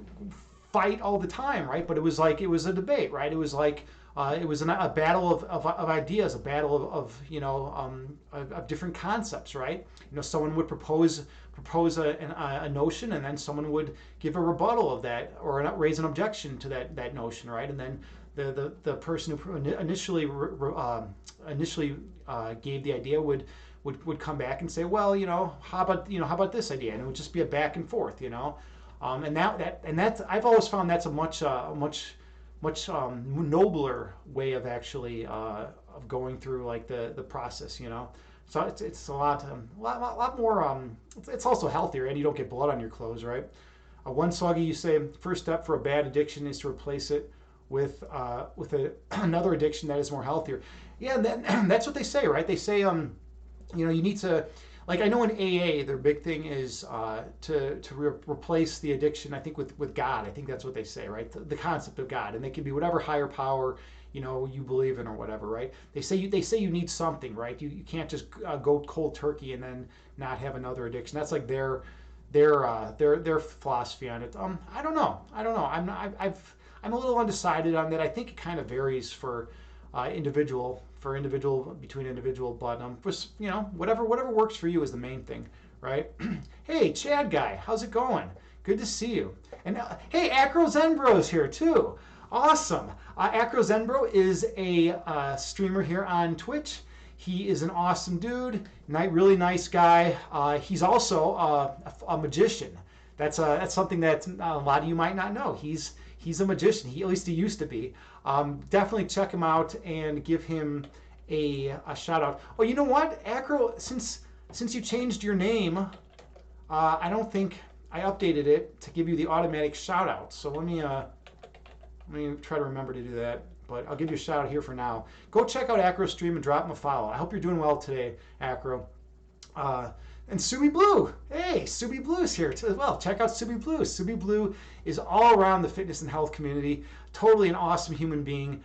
fight all the time, right? But it was a debate, right? It was like it was a battle of ideas, a battle of different concepts, right? Someone would propose a notion, and then someone would give a rebuttal of that or raise an objection to that notion, right? And then the person who initially gave the idea would come back and say, well, how about this idea? And it would just be a back and forth, and that's I've always found that's a much nobler way of actually of going through like the process, So it's a lot more. It's also healthier, and you don't get blood on your clothes, right? One Soggy, you say first step for a bad addiction is to replace it with another addiction that is more healthier. Yeah, that's what they say, right? They say you need to. Like I know in AA, their big thing is to replace the addiction. I think with God. I think that's what they say, right? The concept of God, and they can be whatever higher power you believe in or whatever, right? They say you need something, right? You can't just go cold turkey and then not have another addiction. That's like their philosophy on it. I don't know. I'm a little undecided on that. I think it kind of varies for individual between individual, but whatever works for you is the main thing, right? Hey, Chad guy, how's it going? Good to see you. And hey, Acro Zenbro's here too. Awesome. Acro Zenbro is a streamer here on Twitch. He is an awesome dude, really nice guy. He's also a magician. That's something that a lot of you might not know. He's a magician. At least he used to be. Definitely check him out and give him a shout out. Oh, you know what, Acro? Since you changed your name, I don't think I updated it to give you the automatic shout out. So let me try to remember to do that. But I'll give you a shout out here for now. Go check out Acro's stream and drop him a follow. I hope you're doing well today, Acro. And Subi Blue. Hey, Subi Blue is here as well. Check out Subi Blue. Subi Blue is all around the fitness and health community. Totally an awesome human being.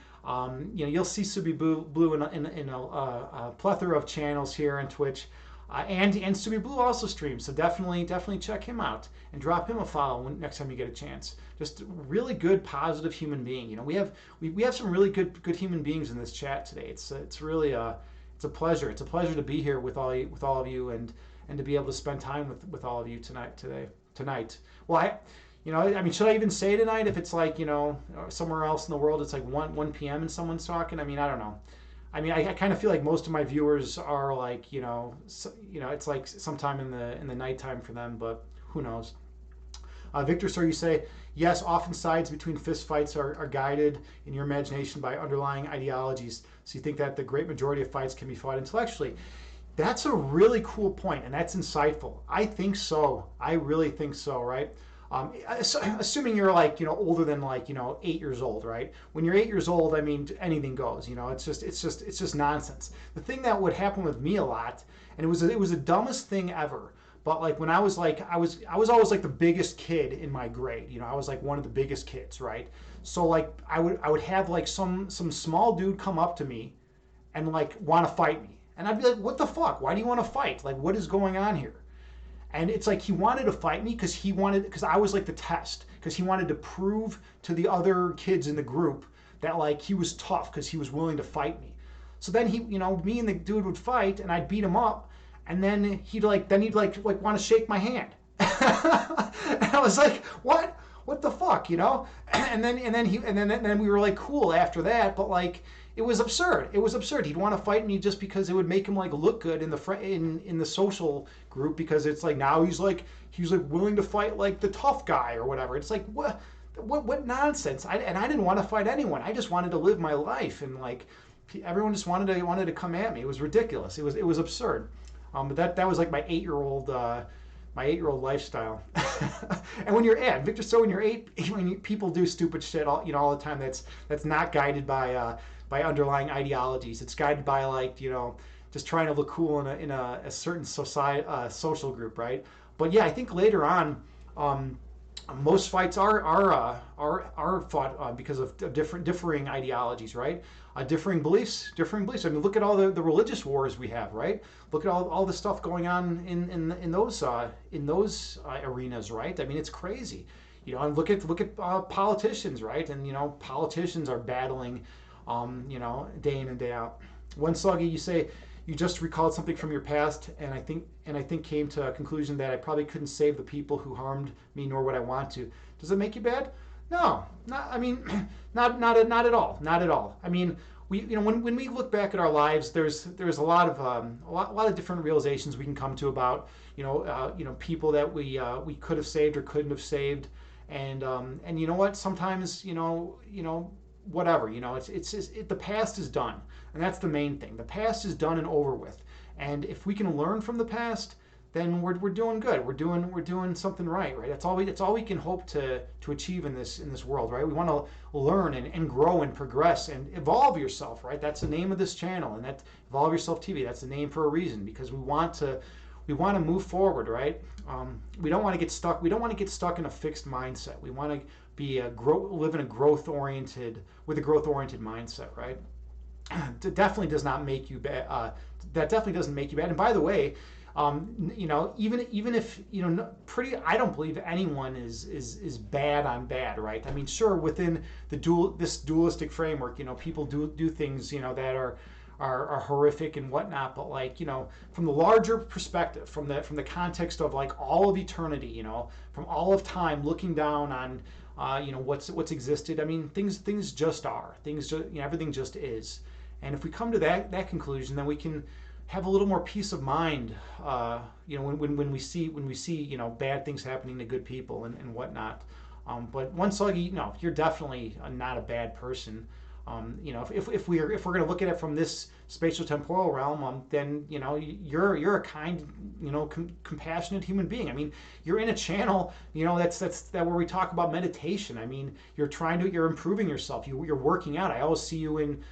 You'll see Subi Blue in a plethora of channels here on Twitch. And Subi Blue also streams, so definitely check him out and drop him a follow next time you get a chance. Just really good, positive human being. We have some really good human beings in this chat today. It's really it's a pleasure. It's a pleasure to be here with all of you and to be able to spend time with all of you tonight. Well, I mean, should I even say tonight if it's like, somewhere else in the world it's like 1 p.m. and someone's talking? I mean, I don't know. I mean, I kind of feel like most of my viewers are like, it's like sometime in the nighttime for them, but who knows? Victor, so you say, yes, often sides between fistfights are guided in your imagination by underlying ideologies. So you think that the great majority of fights can be fought intellectually. That's a really cool point, and that's insightful. I think so. I really think so, right? Assuming you're like, older than like, 8 years old, right? When you're 8 years old, I mean, anything goes. It's just nonsense. The thing that would happen with me a lot, and it was the dumbest thing ever. But like when I was like, I was always like the biggest kid in my grade. I was like one of the biggest kids, right? So like I would have like some small dude come up to me and like want to fight me. And I'd be like, what the fuck? Why do you want to fight? Like, what is going on here? And it's like he wanted to fight me because I was like the test, because he wanted to prove to the other kids in the group that like he was tough because he was willing to fight me. So then me and the dude would fight and I'd beat him up, and then he'd like want to shake my hand. And I was like, what? What the fuck, And then we were like cool after that, but like it was absurd. It was absurd. He'd want to fight me just because it would make him like look good in the social group, because it's like now he's like willing to fight like the tough guy or whatever. It's like what nonsense. I didn't want to fight anyone. I just wanted to live my life, and like everyone just wanted to come at me. It was ridiculous. It was absurd. But that was like my 8-year-old lifestyle. And when you're Victor, so when you're 8, people do stupid shit all the time. That's not guided by underlying ideologies. It's guided by like just trying to look cool in a certain social group, right? But yeah, I think later on, most fights are fought because of differing ideologies, right? Differing beliefs. I mean, look at all the religious wars we have, right? Look at all the stuff going on in those arenas, right? I mean, it's crazy, And look at politicians, right? And politicians are battling, day in and day out. One Sluggy, you say you just recalled something from your past, and I think came to a conclusion that I probably couldn't save the people who harmed me, nor would I want to. Does it make you bad? No, not. I mean, not at all. Not at all. I mean, when we look back at our lives, there's a lot of different realizations we can come to about people that we could have saved or couldn't have saved, and you know what? Sometimes whatever, it's just the past is done, and that's the main thing. The past is done and over with, and if we can learn from the past, then we're doing good. We're doing something right. That's all we can hope to achieve in this world, right? We want to learn and grow and progress and evolve yourself, right? That's the name of this channel, and that Evolve Yourself TV. That's the name for a reason, because we want to move forward, right? We don't want to get stuck. We don't want to get stuck in a fixed mindset. We want to be live in a growth oriented mindset, right? That definitely does not make you bad. That definitely doesn't make you bad. And by the way, even if I don't believe anyone is bad on bad, right? I mean, sure, within this dualistic framework, people do things that are horrific and whatnot, but like from the larger perspective, from the context of like all of eternity, from all of time, looking down on what's existed. I mean, things just are. Everything just is. And if we come to that conclusion, then we can have a little more peace of mind, when we see bad things happening to good people and whatnot. But one Sluggy, no, you're definitely not a bad person. If we're going to look at it from this spatial temporal realm, then you're a kind, compassionate human being. I mean, you're in a channel, that's where we talk about meditation. I mean, you're improving yourself. You're working out. I always see you in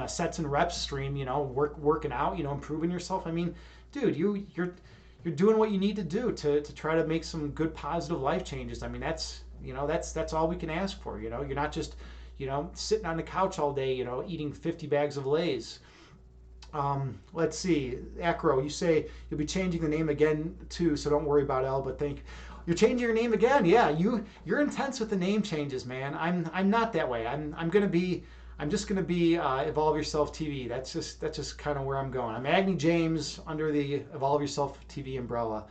sets and reps stream, working out, improving yourself. I mean, dude, you're doing what you need to do to try to make some good positive life changes. I mean, that's all we can ask for. You're not just sitting on the couch all day, eating 50 bags of Lay's. Let's see, Acro, you say you'll be changing the name again too, so don't worry about L. But you're changing your name again. Yeah, you're intense with the name changes, man. I'm not that way. I'm just gonna be Evolve Yourself TV. That's just kind of where I'm going. I'm Agni James under the Evolve Yourself TV umbrella.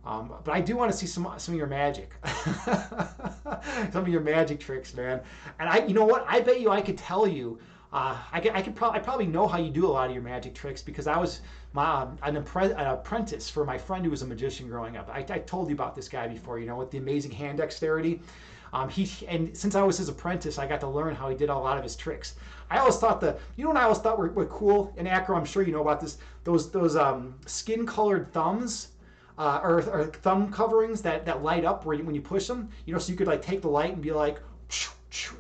But I do want to see some of your magic, some of your magic tricks, man. And you know what? I bet you I could tell you. I probably know how you do a lot of your magic tricks because I was an apprentice for my friend who was a magician growing up. I told you about this guy before, you know, with the amazing hand dexterity. And since I was his apprentice, I got to learn how he did a lot of his tricks. I always thought you know what I always thought were cool in acro. I'm sure you know about this. Those skin-colored thumbs. Or thumb coverings that light up when you push them, you know, so you could like take the light and be like,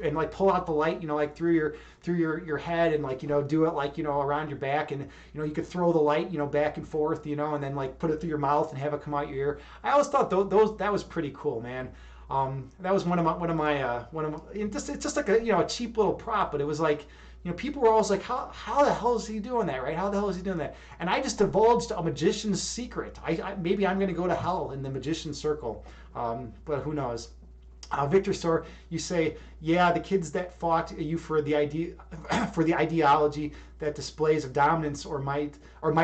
and like pull out the light, you know, like through your head and like, you know, do it like, you know, around your back, and you know, you could throw the light, you know, back and forth, you know, and then like put it through your mouth and have it come out your ear. I always thought that was pretty cool, man. That was one of my it's just like a cheap little prop, but it was like, you know, people were always like, how the hell is he doing that, right? How the hell is he doing that? And I just divulged a magician's secret. Maybe I'm going to go to hell in the magician circle, but who knows? Victor Sor, you say, yeah, the kids that fought you for the ideology that displays of dominance or might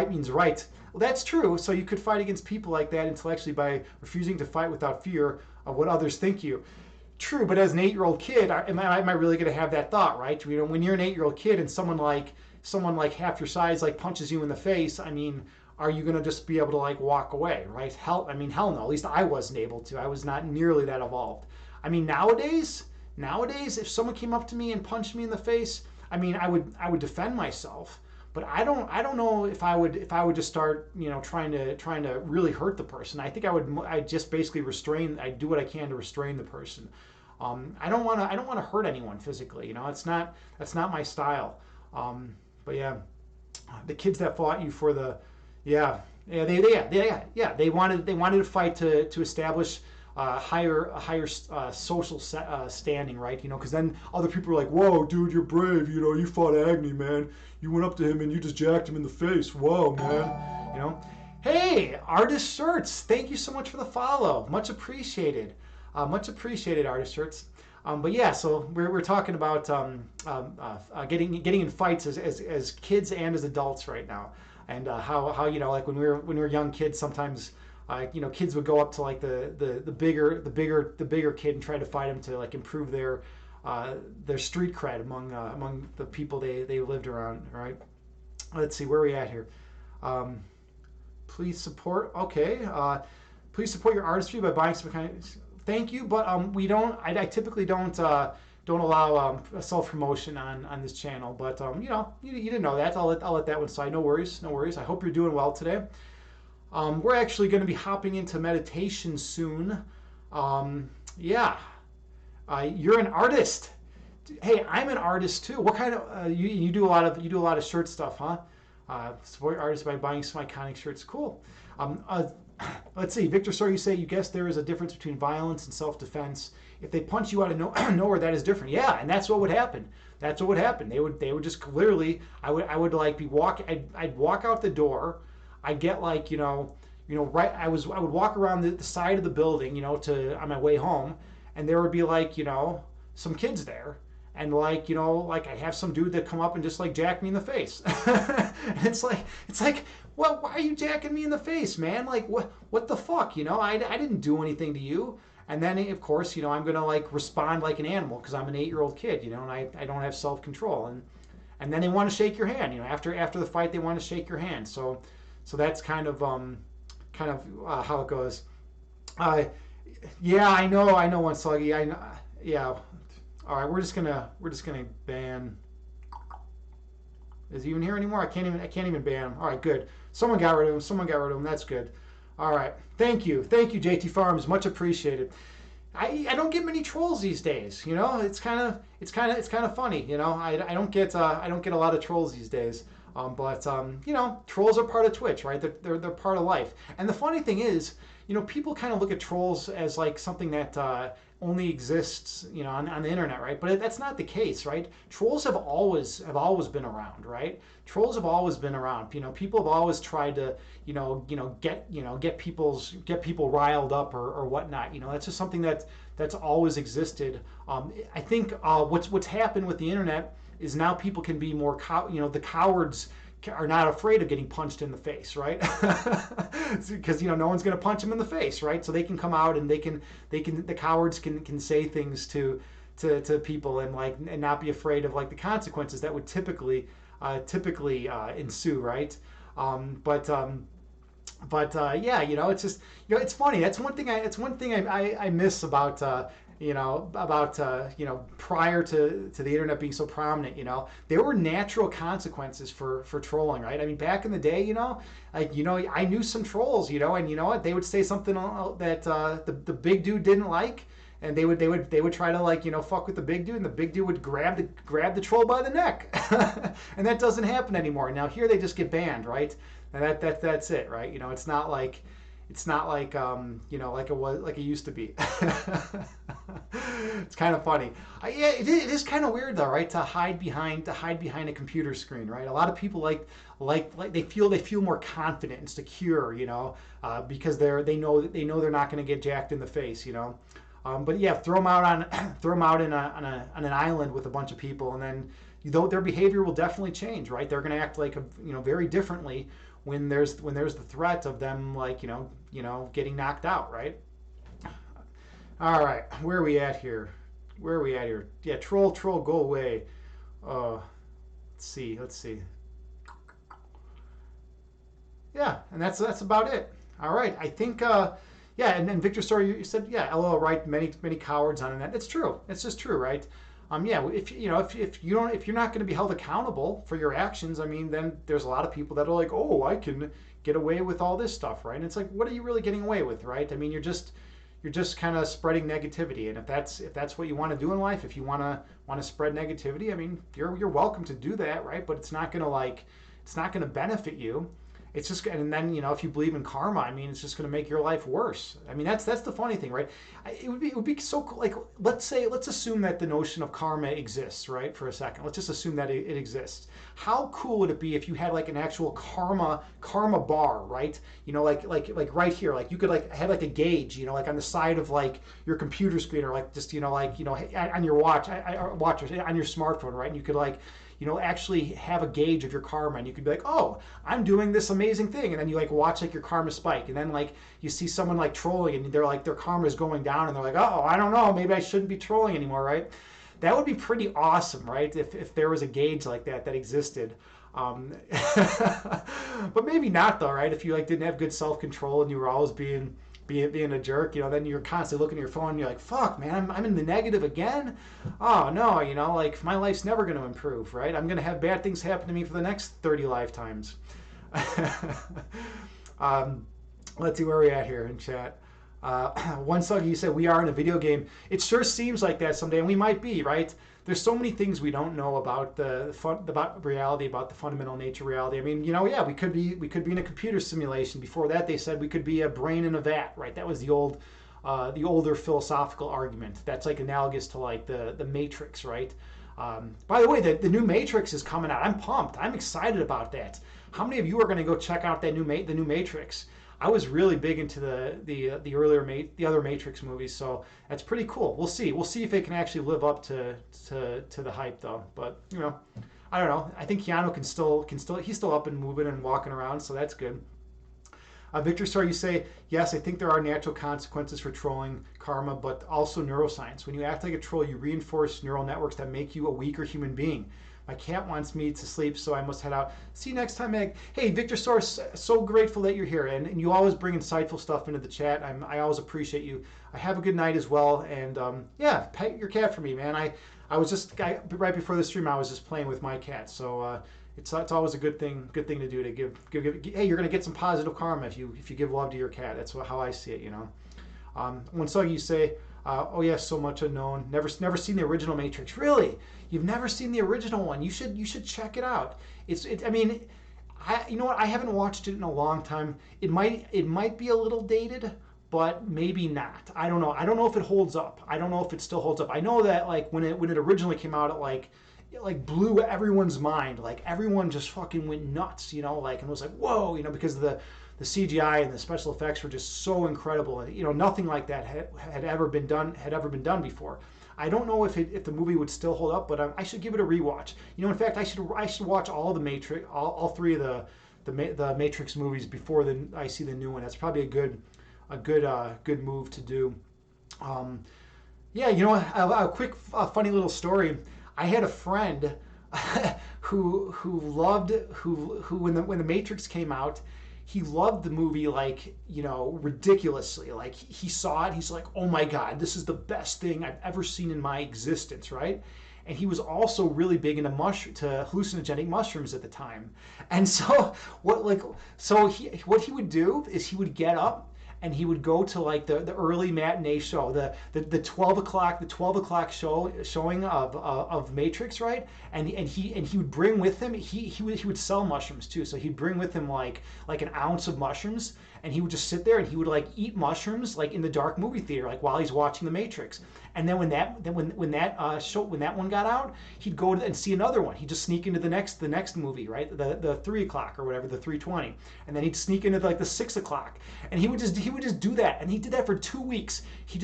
means right. Well, that's true. So you could fight against people like that intellectually by refusing to fight without fear of what others think you. True, but as an 8-year-old kid, am I really going to have that thought, right? You know, when you're an 8-year-old kid and someone like half your size like punches you in the face, I mean, are you going to just be able to like walk away, right? Hell no. At least I wasn't able to. I was not nearly that evolved. I mean, nowadays, if someone came up to me and punched me in the face, I mean, I would defend myself. But I don't know if I would just start, you know, trying to really hurt the person. I think I'd just basically I'd do what I can to restrain the person. I don't want to hurt anyone physically. You know, that's not my style. But yeah, the kids that fought you for the, they wanted to fight to establish a higher social standing, right? You know, because then other people are like, whoa, dude, you're brave. You know, you fought Agni, man. You went up to him and you just jacked him in the face. Whoa, man. You know. Hey, Artist Shirts, thank you so much for the follow. Much appreciated. Much appreciated, Artist Shirts. But yeah, so we're talking about getting in fights as kids and as adults right now, and how you know, like when we were young kids, sometimes you know, kids would go up to like the bigger kid and try to fight him to like improve their street cred among the people they lived around. Right? Let's see, where are we at here. Please support. Okay. Please support your artistry by buying some kind of. Thank you, but we don't. I typically don't allow self promotion on this channel. But you know, you didn't know that. I'll let that one slide. No worries. No worries. I hope you're doing well today. We're actually going to be hopping into meditation soon. Yeah, you're an artist. Hey, I'm an artist too. What kind of you do a lot of shirt stuff, huh? Support artists by buying some iconic shirts. Cool. Let's see, Victor, sorry, you say you guess there is a difference between violence and self-defense. If they punch you out of nowhere, that is different. Yeah, and that's what would happen. That's what would happen. They would just clearly. I would like be I'd walk out the door. I'd get like you know right. I would walk around the side of the building, you know, on my way home, and there would be like you know some kids there. And like you know, like I have some dude that come up and just like jack me in the face. And it's like, well, why are you jacking me in the face, man? Like what the fuck, you know? I didn't do anything to you. And then of course, you know, I'm gonna like respond like an animal because I'm an 8-year-old kid, you know, and I don't have self-control. And then they want to shake your hand, you know, after the fight they want to shake your hand. So that's kind of how it goes. Yeah, I know, one Sluggy. I know, yeah. All right, we're just gonna ban. Is he even here anymore? I can't even ban him. All right, good. Someone got rid of him. That's good. All right, thank you, JT Farms, much appreciated. I don't get many trolls these days. You know, it's kind of funny. You know, I don't get a lot of trolls these days. But you know, trolls are part of Twitch, right? They're part of life. And the funny thing is, you know, people kind of look at trolls as like something that only exists, you know, on the internet, right? But that's not the case, right? Trolls have always been around, right? Trolls have always been around. You know, people have always tried to, get people riled up or whatnot. You know, that's just something that's always existed. I think what's happened with the internet is now people can be more, the cowards are not afraid of getting punched in the face, right? Because no one's going to punch them in the face, right? So they can come out and the cowards can say things to people and not be afraid of like the consequences that would typically ensue, right? Yeah, it's just it's funny. That's one thing I miss about prior to the internet being so prominent. There were natural consequences for trolling, right? I mean, back in the day, I knew some trolls, and you know what, they would say something that the big dude didn't like, and they would try to fuck with the big dude, and the big dude would grab the troll by the neck, and that doesn't happen anymore. Now here they just get banned, right? And that's it, right? It's not like like it used to be. It's kind of funny. Yeah, it is kind of weird though, right? To hide behind a computer screen, right? A lot of people like they feel more confident and secure, because they know they're not going to get jacked in the face, But yeah, throw them out in on an island with a bunch of people, and then their behavior will definitely change, right? They're going to act like very differently when there's the threat of them getting knocked out, right? All right, where are we at here? Yeah, troll, go away. Let's see. Yeah, and that's about it. All right, I think. Yeah, and then Victor, sorry, you said, yeah, LOL, right? Many cowards on the net. It's true. It's just true, right? Yeah, if you're not going to be held accountable for your actions, I mean, then there's a lot of people that are like, oh, I can get away with all this stuff, right? And it's like, what are you really getting away with, right? I mean, you're just kind of spreading negativity, and if that's what you want to do in life, if you want to spread negativity, I mean, you're welcome to do that, right? But it's not gonna benefit you. It's just, and then if you believe in karma, I mean, it's just going to make your life worse. I mean, that's the funny thing, right? It would be so cool. Like, let's assume that the notion of karma exists, right? For a second, let's just assume that it exists. How cool would it be if you had like an actual karma bar, right? Like right here, like you could have like a gauge, like on the side of like your computer screen, or like just on your watch or on your smartphone, right? And you could actually have a gauge of your karma, and you could be like, oh, I'm doing this amazing thing, and then you watch your karma spike, and then you see someone trolling, and they're their karma is going down, and they're like, oh, I don't know, maybe I shouldn't be trolling anymore, right? That would be pretty awesome, right? If there was a gauge like that existed. But maybe not though, right? If you didn't have good self-control and you were always being a jerk, then you're constantly looking at your phone and you're like, fuck, man, I'm in the negative again. Oh no, my life's never going to improve, right? I'm going to have bad things happen to me for the next 30 lifetimes. Let's see where we're at here in chat. One song, you said we are in a video game. It sure seems like that someday, and we might be, right? There's so many things we don't know about about reality, about the fundamental nature of reality. I mean, yeah, we could be in a computer simulation. Before that, they said we could be a brain in a vat, right? That was the older philosophical argument. That's analogous to the Matrix, right? By the way, the new Matrix is coming out. I'm pumped. I'm excited about that. How many of you are going to go check out the new Matrix? I was really big into the other Matrix movies, so that's pretty cool. We'll see if it can actually live up to the hype, though. But I don't know. I think Keanu he's still up and moving and walking around, so that's good. Victor, sorry, you say, yes, I think there are natural consequences for trolling, karma, but also neuroscience. When you act like a troll, you reinforce neural networks that make you a weaker human being. My cat wants me to sleep, so I must head out. See you next time, Meg. Hey, Victor Source, so grateful that you're here, and you always bring insightful stuff into the chat. I always appreciate you. Have a good night as well, and yeah, pet your cat for me, man. I was just right before the stream, I was just playing with my cat, so it's always a good thing to do to give. Hey, you're gonna get some positive karma if you give love to your cat. That's how I see it, One song you say, oh yeah, so much unknown. Never seen the original Matrix. Really? You've never seen the original one? You should check it out. I mean, you know what? I haven't watched it in a long time. It might be a little dated, but maybe not. I don't know. I don't know if it holds up. I don't know if it still holds up. I know that when it originally came out, it blew everyone's mind. Everyone just fucking went nuts, and was like, whoa, because of the CGI and the special effects were just so incredible, and nothing like that had ever been done before. I don't know if the movie would still hold up, but I should give it a rewatch. You know, in fact, I should watch all the Matrix, all three of the Matrix movies before I see the new one. That's probably a good move to do. Um, yeah, you know, a quick funny little story. I had a friend who loved who when the Matrix came out, he loved the movie like, you know, ridiculously. Like he saw it, he's like, "Oh my god, this is the best thing I've ever seen in my existence," right? And he was also really big into hallucinogenic mushrooms at the time. And so what he would do is he would get up and he would go to like the early matinee show, the 12 o'clock showing of Matrix, right? And he would bring with him, he would sell mushrooms too, so he'd bring with him like an ounce of mushrooms, and he would just sit there and he would like eat mushrooms like in the dark movie theater, like while he's watching the Matrix. And then when that one got out, he'd go and see another one. He'd just sneak into the next movie, right? The 3 o'clock or whatever, the 3:20, and then he'd sneak into like the 6 o'clock, and he would just do that, and he did that for 2 weeks. He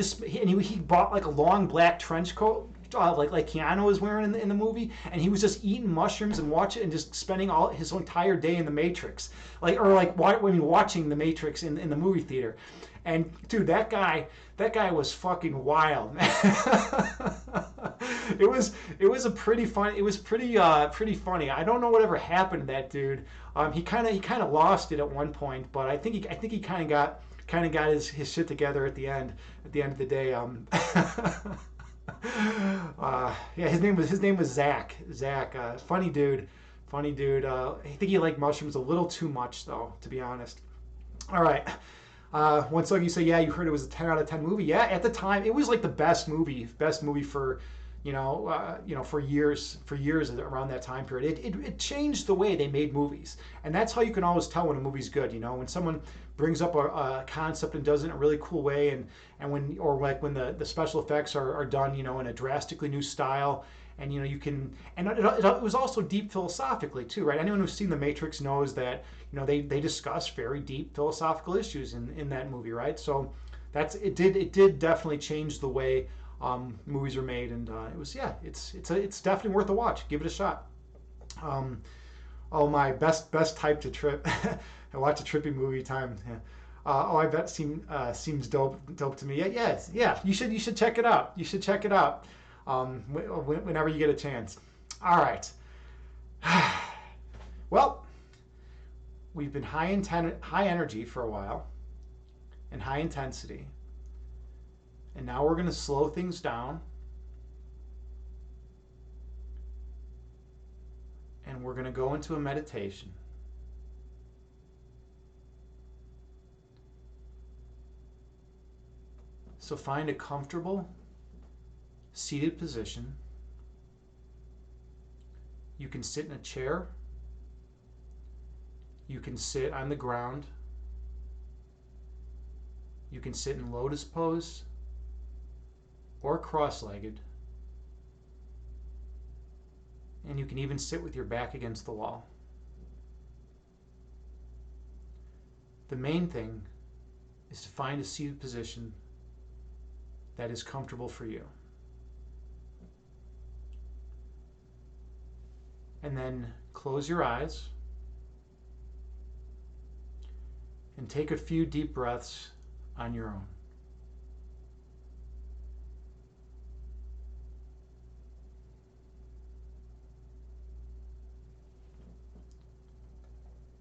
bought like a long black trench coat. Like Keanu was wearing in the movie, and he was just eating mushrooms and watching and just spending all his entire day in the Matrix, watching the Matrix in the movie theater. And dude, that guy was fucking wild, man. It was pretty funny. I don't know whatever happened to that dude. He kind of lost it at one point, but I think he kind of got his shit together at the end of the day. Yeah, his name was Zach. Zach, funny dude, funny dude. I think he liked mushrooms a little too much, though, to be honest. All right. Once again, you say, yeah, you heard it was a 10 out of 10 movie. Yeah, at the time, it was like the best movie for, for years around that time period. It changed the way they made movies, and that's how you can always tell when a movie's good. You know, when someone brings up a concept and does it in a really cool way, and when the special effects are done, in a drastically new style. And it was also deep philosophically too, right? Anyone who's seen The Matrix knows that they discuss very deep philosophical issues in that movie, right? So it did definitely change the way movies are made, and it's definitely worth a watch. Give it a shot. Oh, my best type to trip. I watch a trippy movie time. Yeah. I bet seems dope to me. Yeah. You should check it out. You should check it out whenever you get a chance. All right. Well, we've been high energy for a while, and high intensity, and now we're going to slow things down, and we're going to go into a meditation. So find a comfortable seated position. You can sit in a chair. You can sit on the ground. You can sit in lotus pose or cross-legged. And you can even sit with your back against the wall. The main thing is to find a seated position that is comfortable for you. And then close your eyes and take a few deep breaths on your own.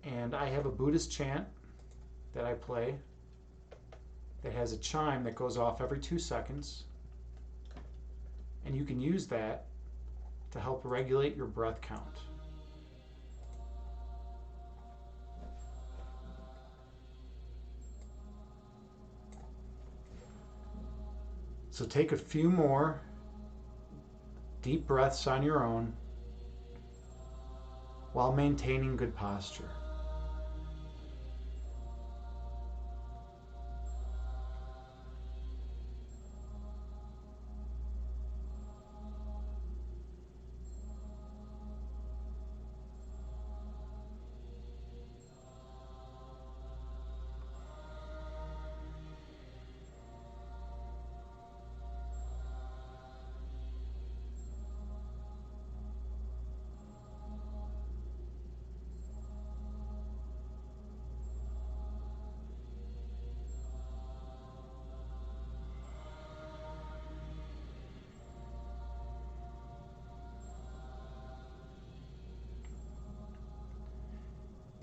And I have a Buddhist chant that I play that has a chime that goes off every 2 seconds. And you can use that to help regulate your breath count. So take a few more deep breaths on your own while maintaining good posture.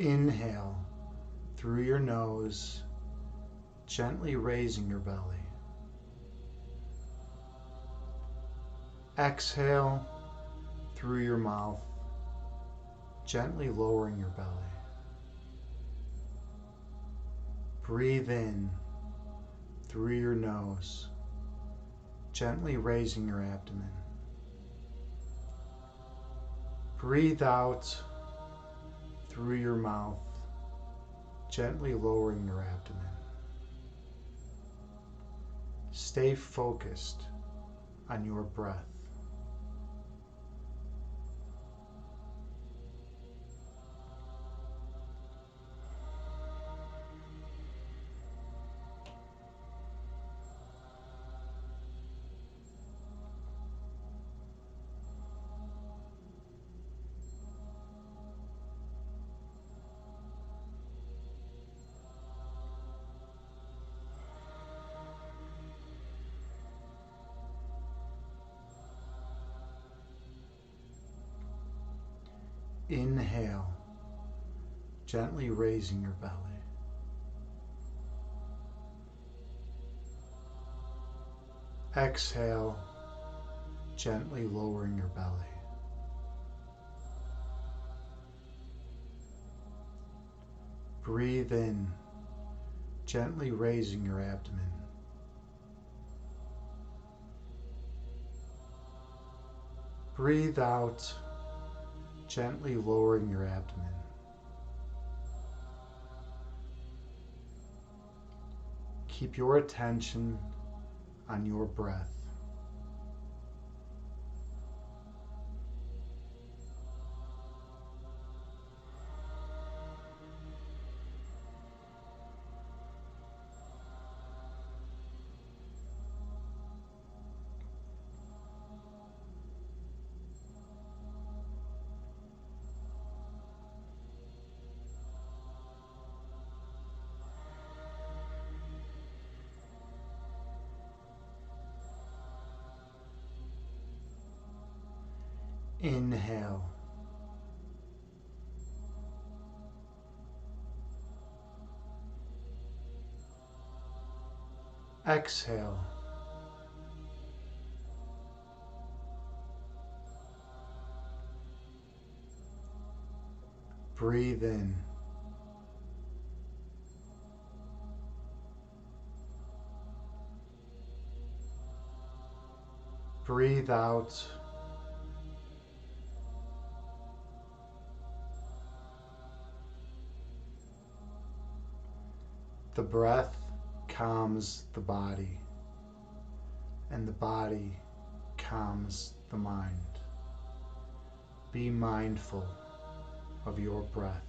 Inhale through your nose, gently raising your belly. Exhale through your mouth, gently lowering your belly. Breathe in through your nose, gently raising your abdomen. Breathe out through your mouth, gently lowering your abdomen. Stay focused on your breath. Inhale, gently raising your belly. Exhale, gently lowering your belly. Breathe in, gently raising your abdomen. Breathe out, gently lowering your abdomen. Keep your attention on your breath. Inhale. Exhale. Breathe in. Breathe out. The breath calms the body, and the body calms the mind. Be mindful of your breath.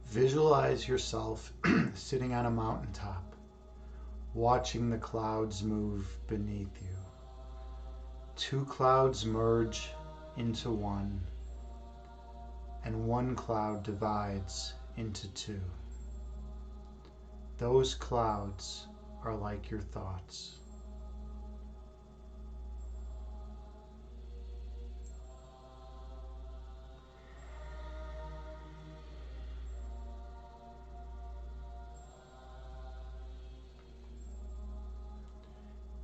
Visualize yourself sitting on a mountaintop, watching the clouds move beneath you. Two clouds merge into one, and one cloud divides into two. Those clouds are like your thoughts.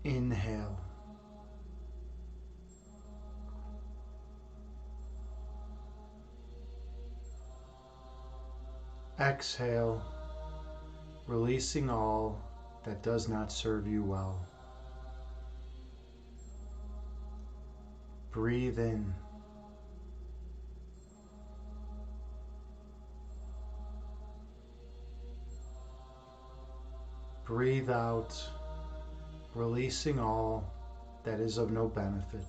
Inhale. Exhale, releasing all that does not serve you well. Breathe in. Breathe out, releasing all that is of no benefit.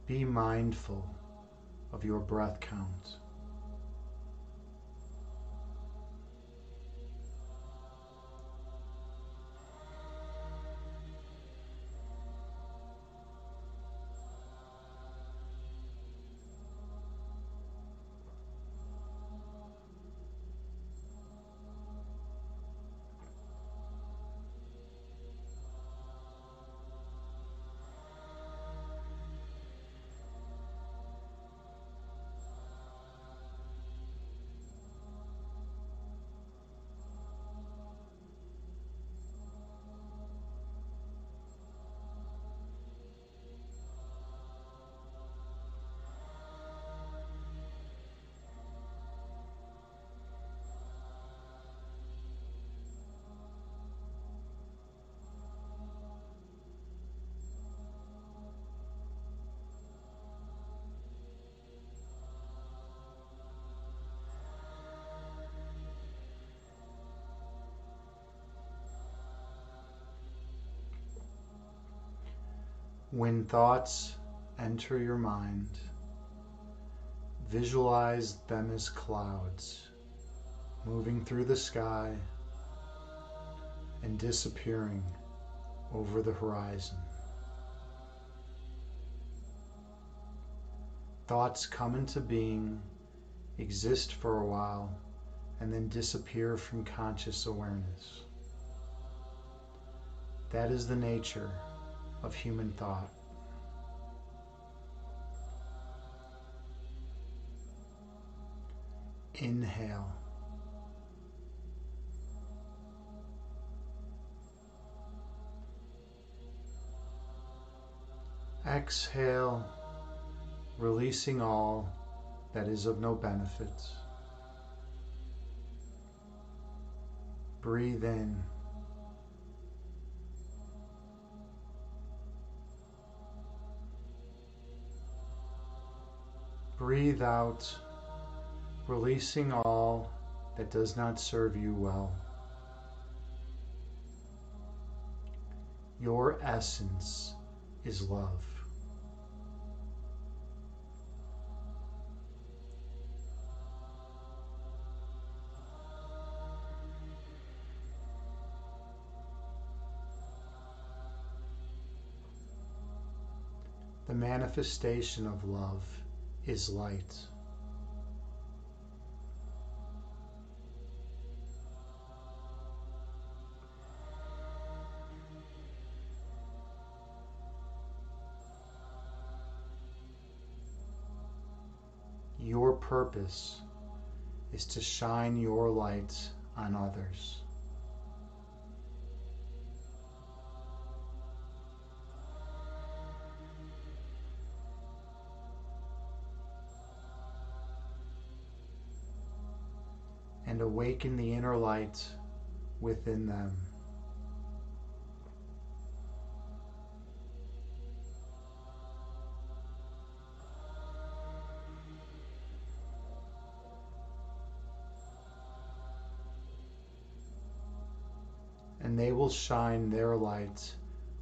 Be mindful of your breath count. When thoughts enter your mind, visualize them as clouds moving through the sky and disappearing over the horizon. Thoughts come into being, exist for a while, and then disappear from conscious awareness. That is the nature of human thought. Inhale. Exhale, releasing all that is of no benefit. Breathe in. Breathe out, releasing all that does not serve you well. Your essence is love. The manifestation of love is light. Your purpose is to shine your light on others. And awaken the inner light within them. And they will shine their light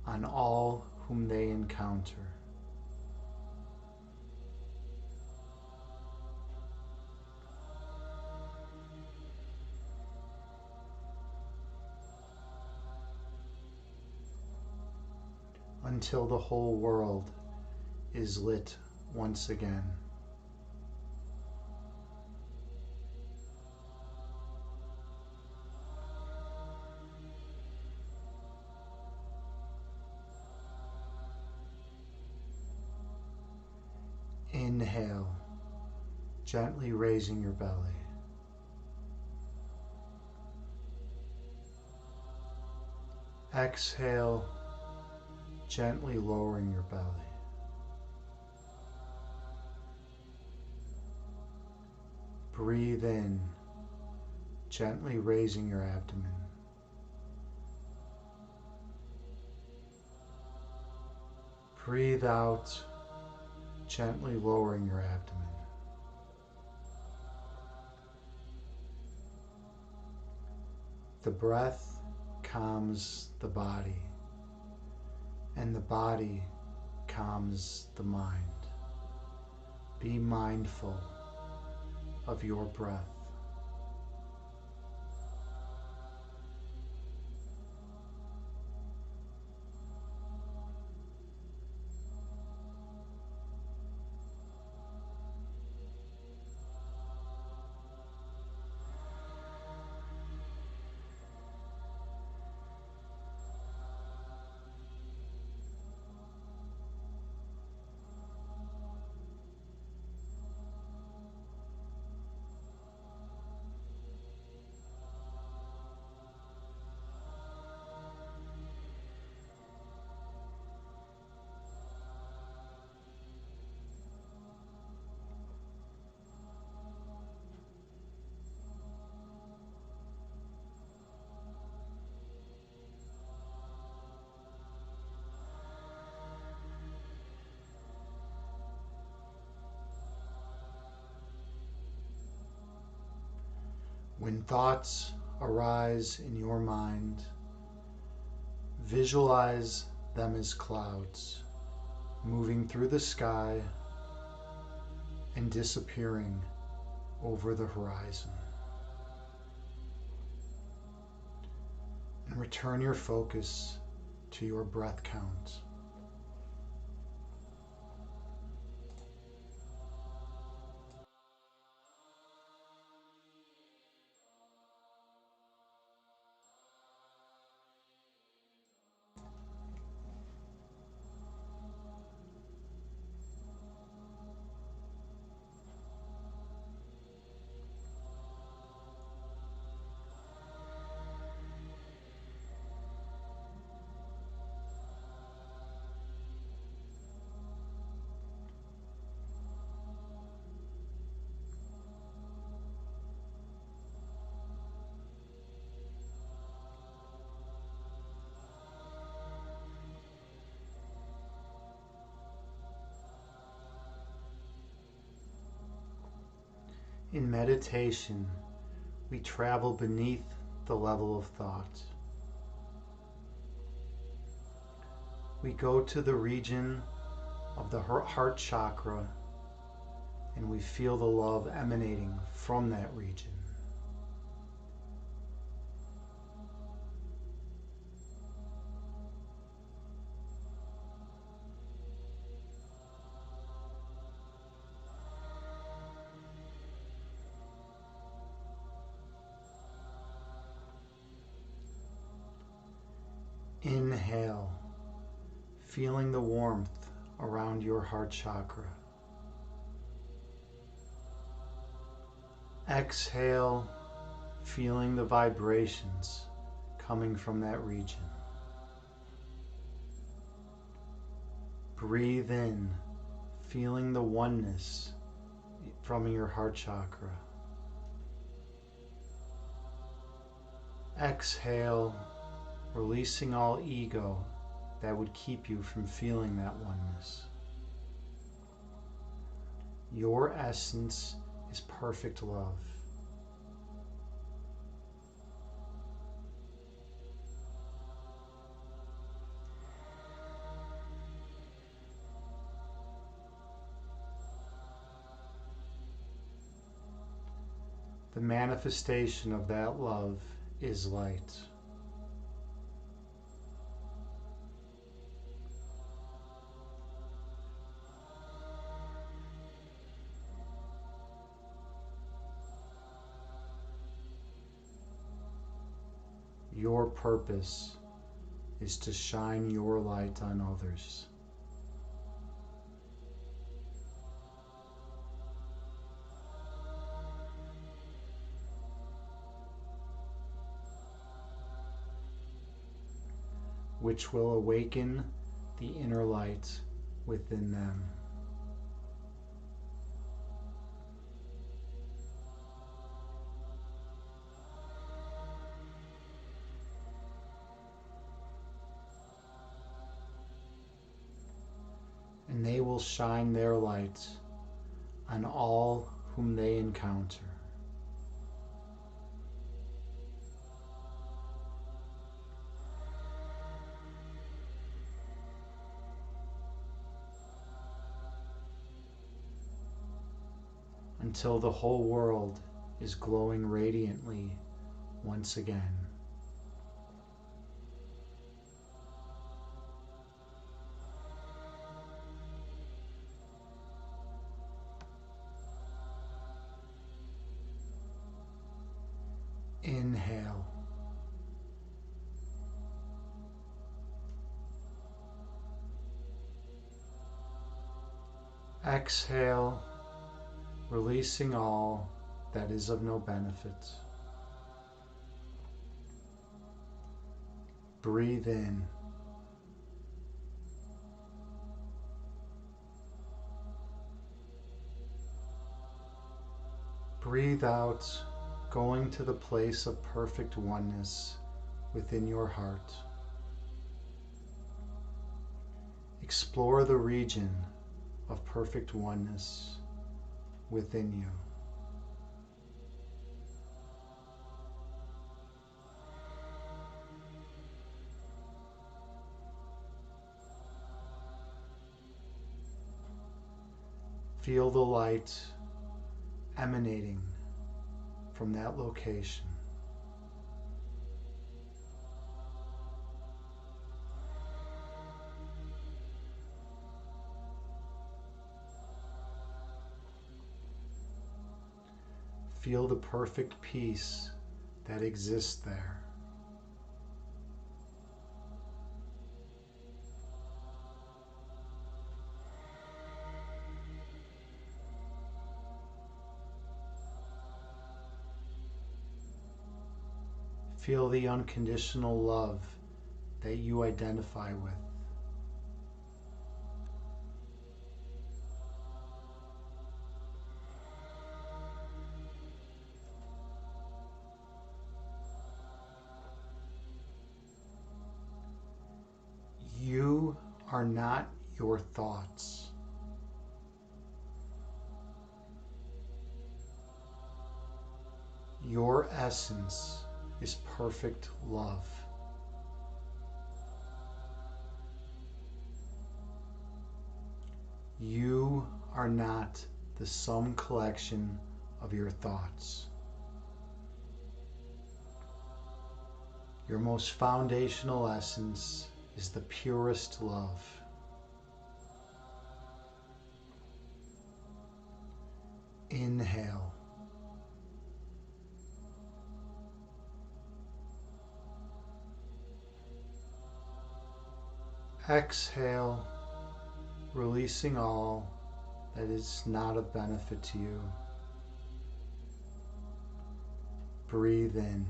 on all whom they encounter. Until the whole world is lit once again. Inhale, gently raising your belly. Exhale, gently lowering your belly. Breathe in, gently raising your abdomen. Breathe out, gently lowering your abdomen. The breath calms the body, and the body calms the mind. Be mindful of your breath. When thoughts arise in your mind, visualize them as clouds moving through the sky and disappearing over the horizon. And return your focus to your breath count. In meditation, we travel beneath the level of thought. We go to the region of the heart chakra and we feel the love emanating from that region. Inhale, feeling the warmth around your heart chakra. Exhale, feeling the vibrations coming from that region. Breathe in, feeling the oneness from your heart chakra. Exhale, releasing all ego that would keep you from feeling that oneness. Your essence is perfect love. The manifestation of that love is light. Your purpose is to shine your light on others. Which will awaken the inner light within them. angels shine their light on all whom they encounter. Until the whole world is glowing radiantly once again. Inhale. Exhale, releasing all that is of no benefit. Breathe in. Breathe out, going to the place of perfect oneness within your heart. Explore the region of perfect oneness within you. Feel the light emanating from that location. Feel the perfect peace that exists there. Feel the unconditional love that you identify with. You are not your thoughts. Your essence is perfect love. You are not the sum collection of your thoughts. Your most foundational essence is the purest love. Inhale. Exhale, releasing all that is not of benefit to you. Breathe in.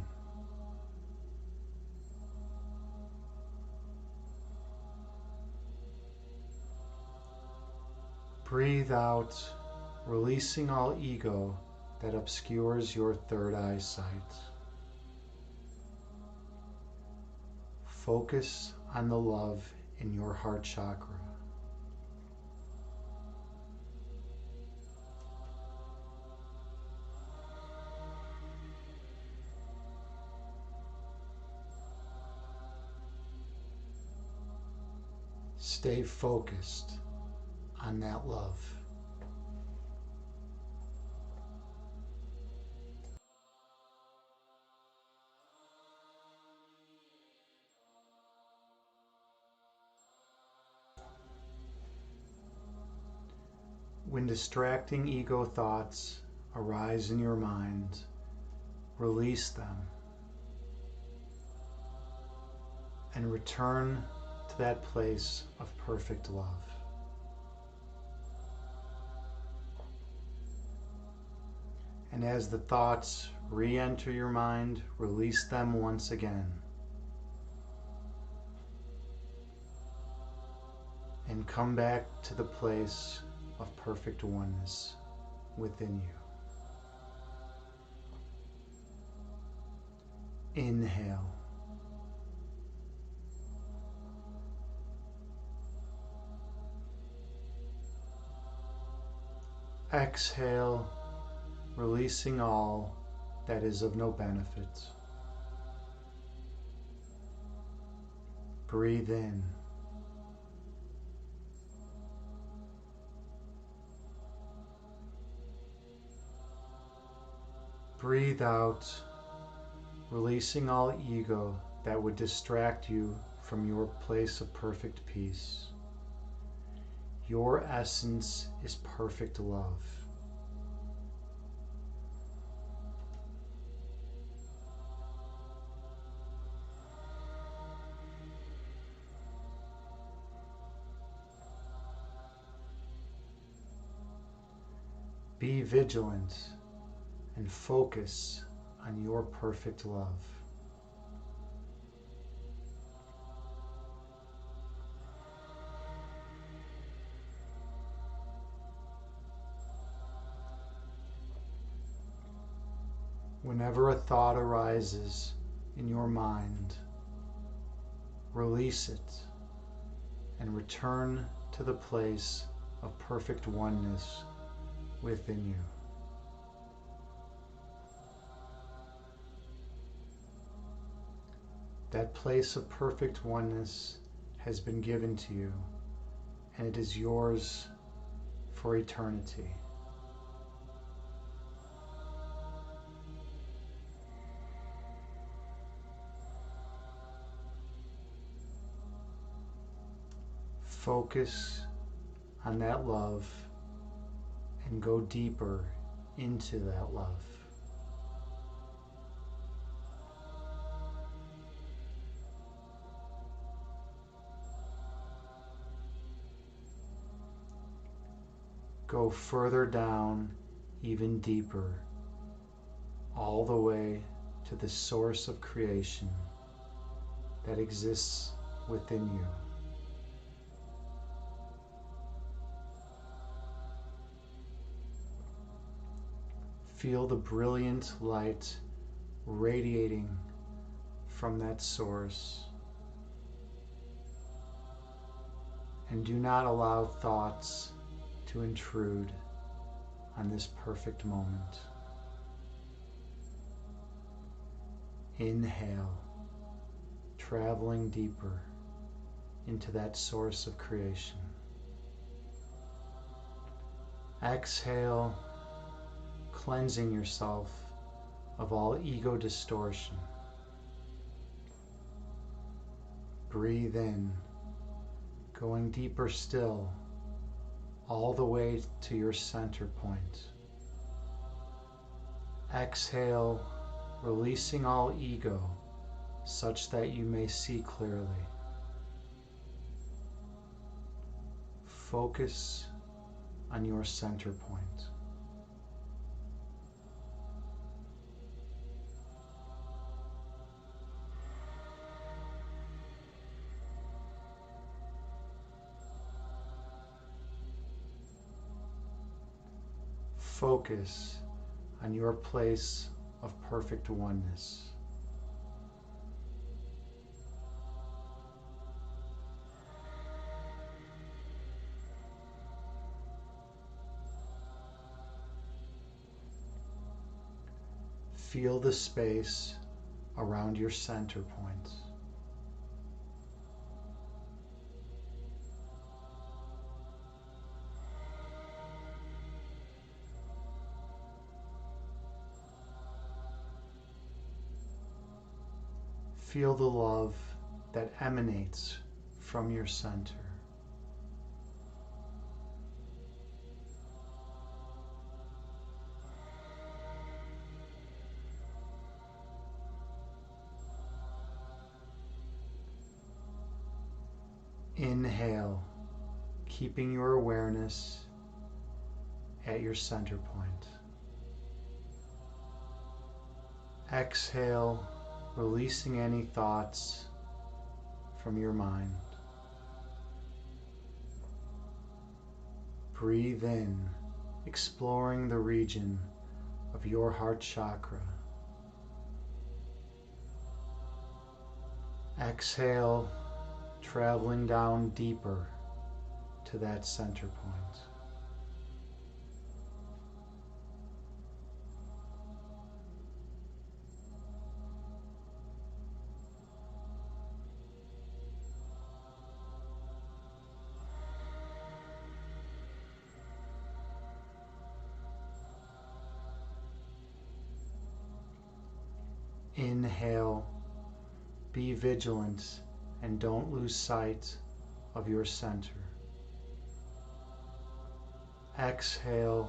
Breathe out, releasing all ego that obscures your third eye sight. Focus on the love in your heart chakra. Stay focused on that love. When distracting ego thoughts arise in your mind, release them and return to that place of perfect love. And as the thoughts re-enter your mind, release them once again. And come back to the place of perfect oneness within you. Inhale. Exhale, releasing all that is of no benefit. Breathe in. Breathe out, releasing all ego that would distract you from your place of perfect peace. Your essence is perfect love. Be vigilant and focus on your perfect love. Whenever a thought arises in your mind, release it and return to the place of perfect oneness within you. That place of perfect oneness has been given to you, and it is yours for eternity. Focus on that love and go deeper into that love. Go further down, even deeper, all the way to the source of creation that exists within you. Feel the brilliant light radiating from that source, and do not allow thoughts to intrude on this perfect moment. Inhale, traveling deeper into that source of creation. Exhale, cleansing yourself of all ego distortion. Breathe in, going deeper still, all the way to your center point. Exhale, releasing all ego, such that you may see clearly. Focus on your center point. Focus on your place of perfect oneness. Feel the space around your center point. Feel the love that emanates from your center. Inhale, keeping your awareness at your center point. Exhale, releasing any thoughts from your mind. Breathe in, exploring the region of your heart chakra. Exhale, traveling down deeper to that center point. Inhale, be vigilant, and don't lose sight of your center. Exhale,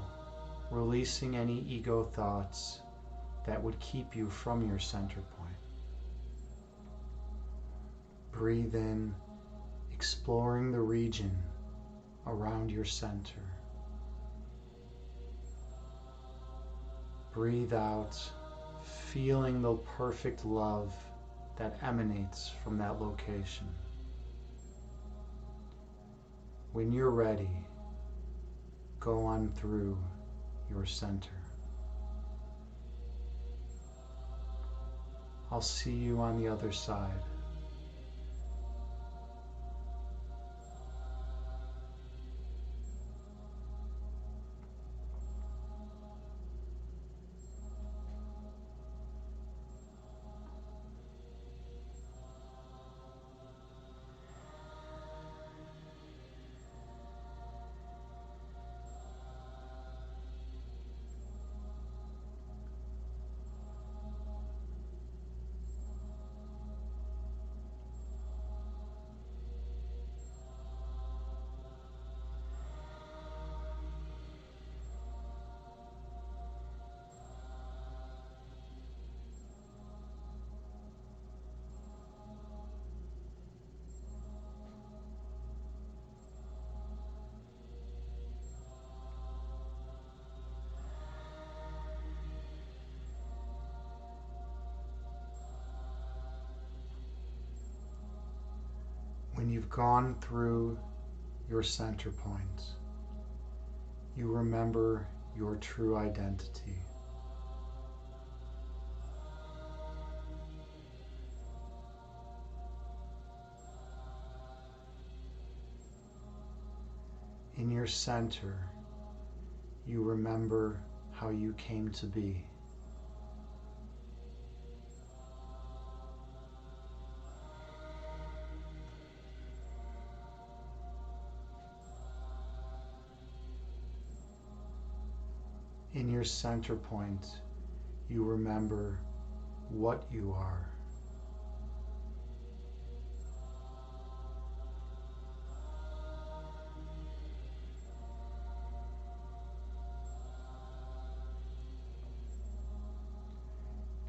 releasing any ego thoughts that would keep you from your center point. Breathe in, exploring the region around your center. Breathe out, feeling the perfect love that emanates from that location. When you're ready, go on through your center. I'll see you on the other side. When you've gone through your center point, you remember your true identity. In your center, you remember how you came to be. In your center point, you remember what you are.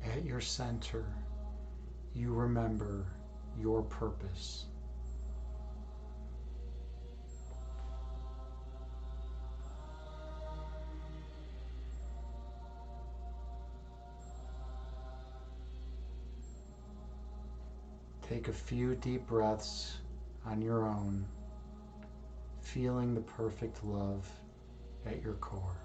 At your center, you remember your purpose. Take a few deep breaths on your own, feeling the perfect love at your core.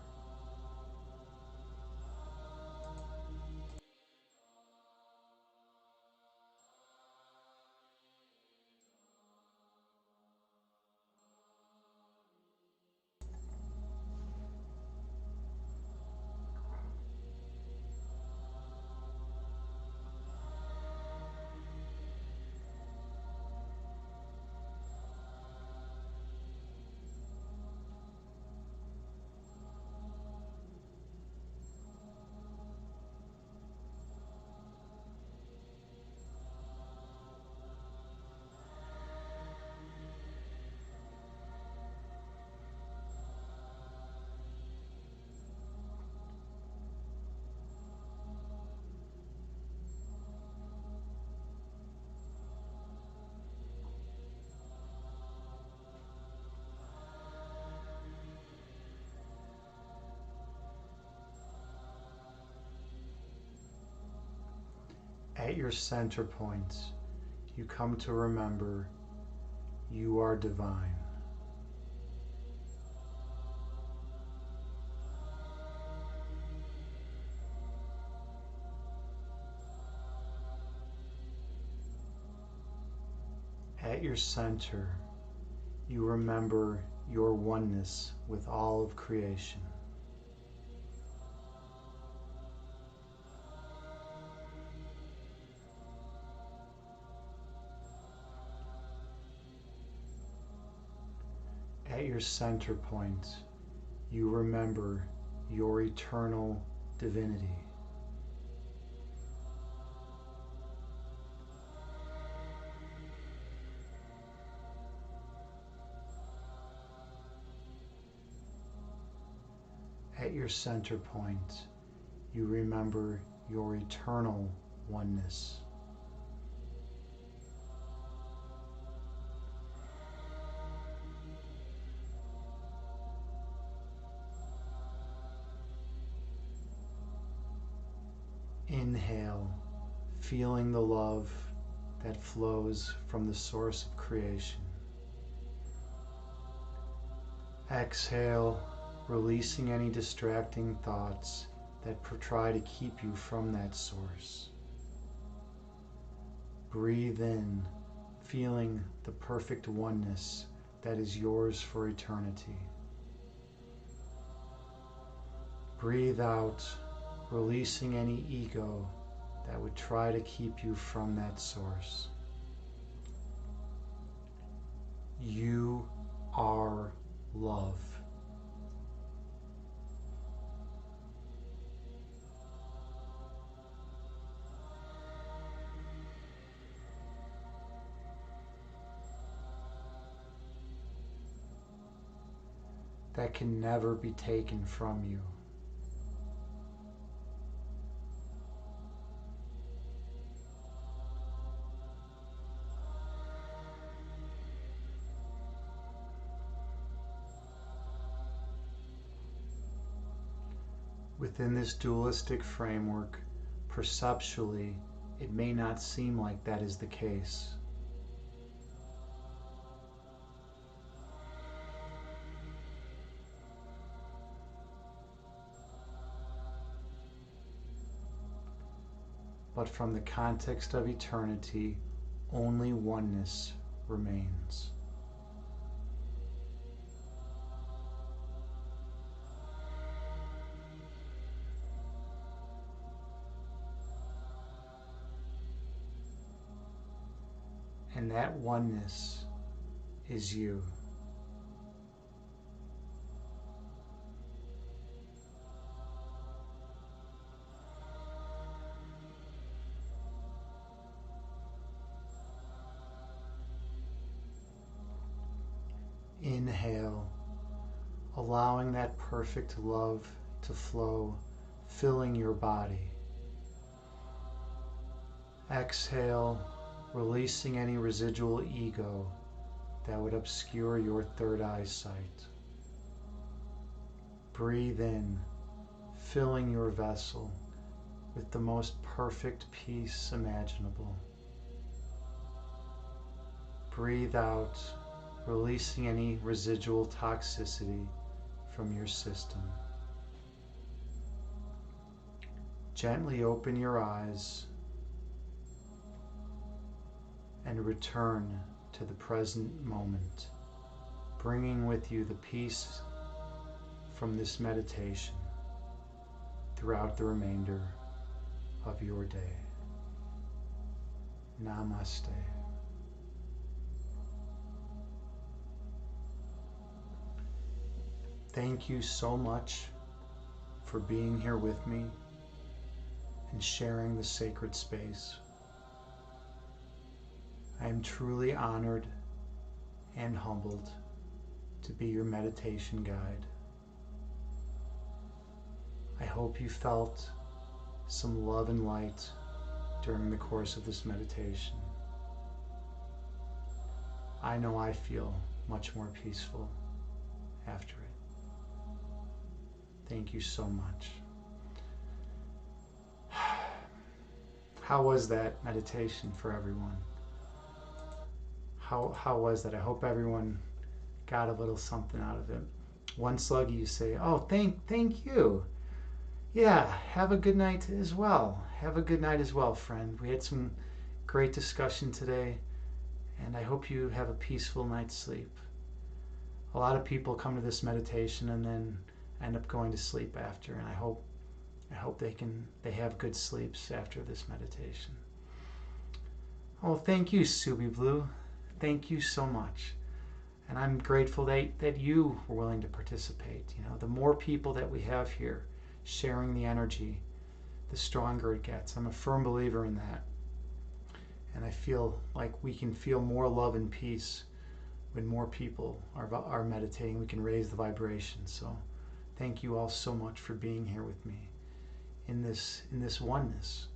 At your center point, you come to remember you are divine. At your center, you remember your oneness with all of creation. At your center point, you remember your eternal divinity. At your center point, you remember your eternal oneness. Inhale, feeling the love that flows from the source of creation. Exhale, releasing any distracting thoughts that try to keep you from that source. Breathe in, feeling the perfect oneness that is yours for eternity. Breathe out, releasing any ego that would try to keep you from that source. You are love. That can never be taken from you. Within this dualistic framework, perceptually, it may not seem like that is the case. But from the context of eternity, only oneness remains. And that oneness is you. Inhale, allowing that perfect love to flow, filling your body. Exhale, releasing any residual ego that would obscure your third eye sight. Breathe in, filling your vessel with the most perfect peace imaginable. Breathe out, releasing any residual toxicity from your system. Gently open your eyes and return to the present moment, bringing with you the peace from this meditation throughout the remainder of your day. Namaste. Thank you so much for being here with me and sharing the sacred space. I am truly honored and humbled to be your meditation guide. I hope you felt some love and light during the course of this meditation. I know I feel much more peaceful after it. Thank you so much. How was that meditation for everyone? How was that? I hope everyone got a little something out of it. One sluggy, you say, oh, thank you. Yeah, have a good night as well. Have a good night as well, friend. We had some great discussion today, and I hope you have a peaceful night's sleep. A lot of people come to this meditation and then end up going to sleep after, and I hope they have good sleeps after this meditation. Oh, thank you, Subi Blue. Thank you so much. And I'm grateful that you were willing to participate. You know, the more people that we have here sharing the energy, the stronger it gets. I'm a firm believer in that. And I feel like we can feel more love and peace when more people are meditating. We can raise the vibration. So Thank you all so much for being here with me in this oneness.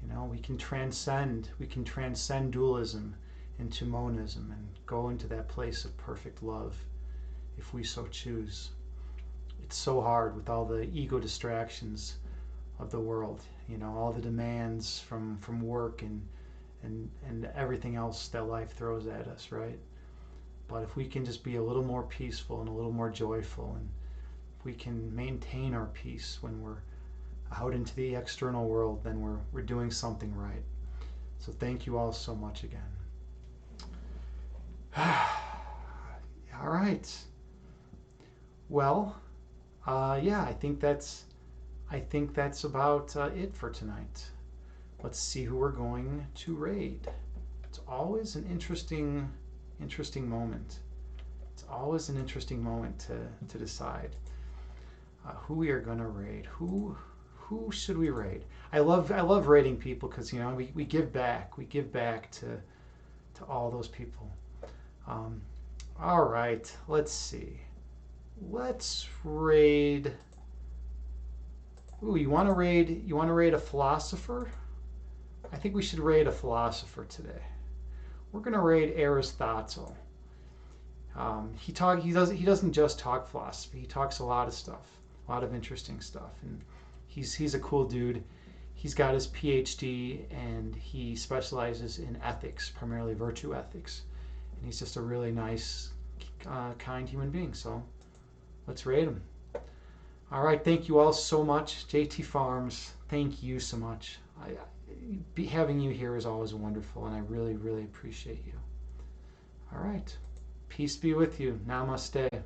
You know, we can transcend dualism into monism and go into that place of perfect love if we so choose. It's so hard with all the ego distractions of the world, you know, all the demands from work and everything else that life throws at us, right? But if we can just be a little more peaceful and a little more joyful, and if we can maintain our peace when we're out into the external world, then we're doing something right. So thank you all so much again. All right. Well, yeah, I think that's about it for tonight. Let's see who we're going to raid. It's always an interesting moment. It's always an interesting moment to decide who we are going to raid. Who should we raid? I love raiding people because, you know, we give back. We give back to all those people. All right, let's see. Let's raid. Ooh, you want to raid a philosopher? I think we should raid a philosopher today. We're going to raid Aristotle. He doesn't just talk philosophy. He talks a lot of stuff, a lot of interesting stuff, and he's a cool dude. He's got his PhD and he specializes in ethics, primarily virtue ethics, and he's just a really nice, kind human being. So let's raid him. All right, thank you all so much. JT Farms, thank you so much. Having you here is always wonderful, and I really, really appreciate you. All right, peace be with you. Namaste.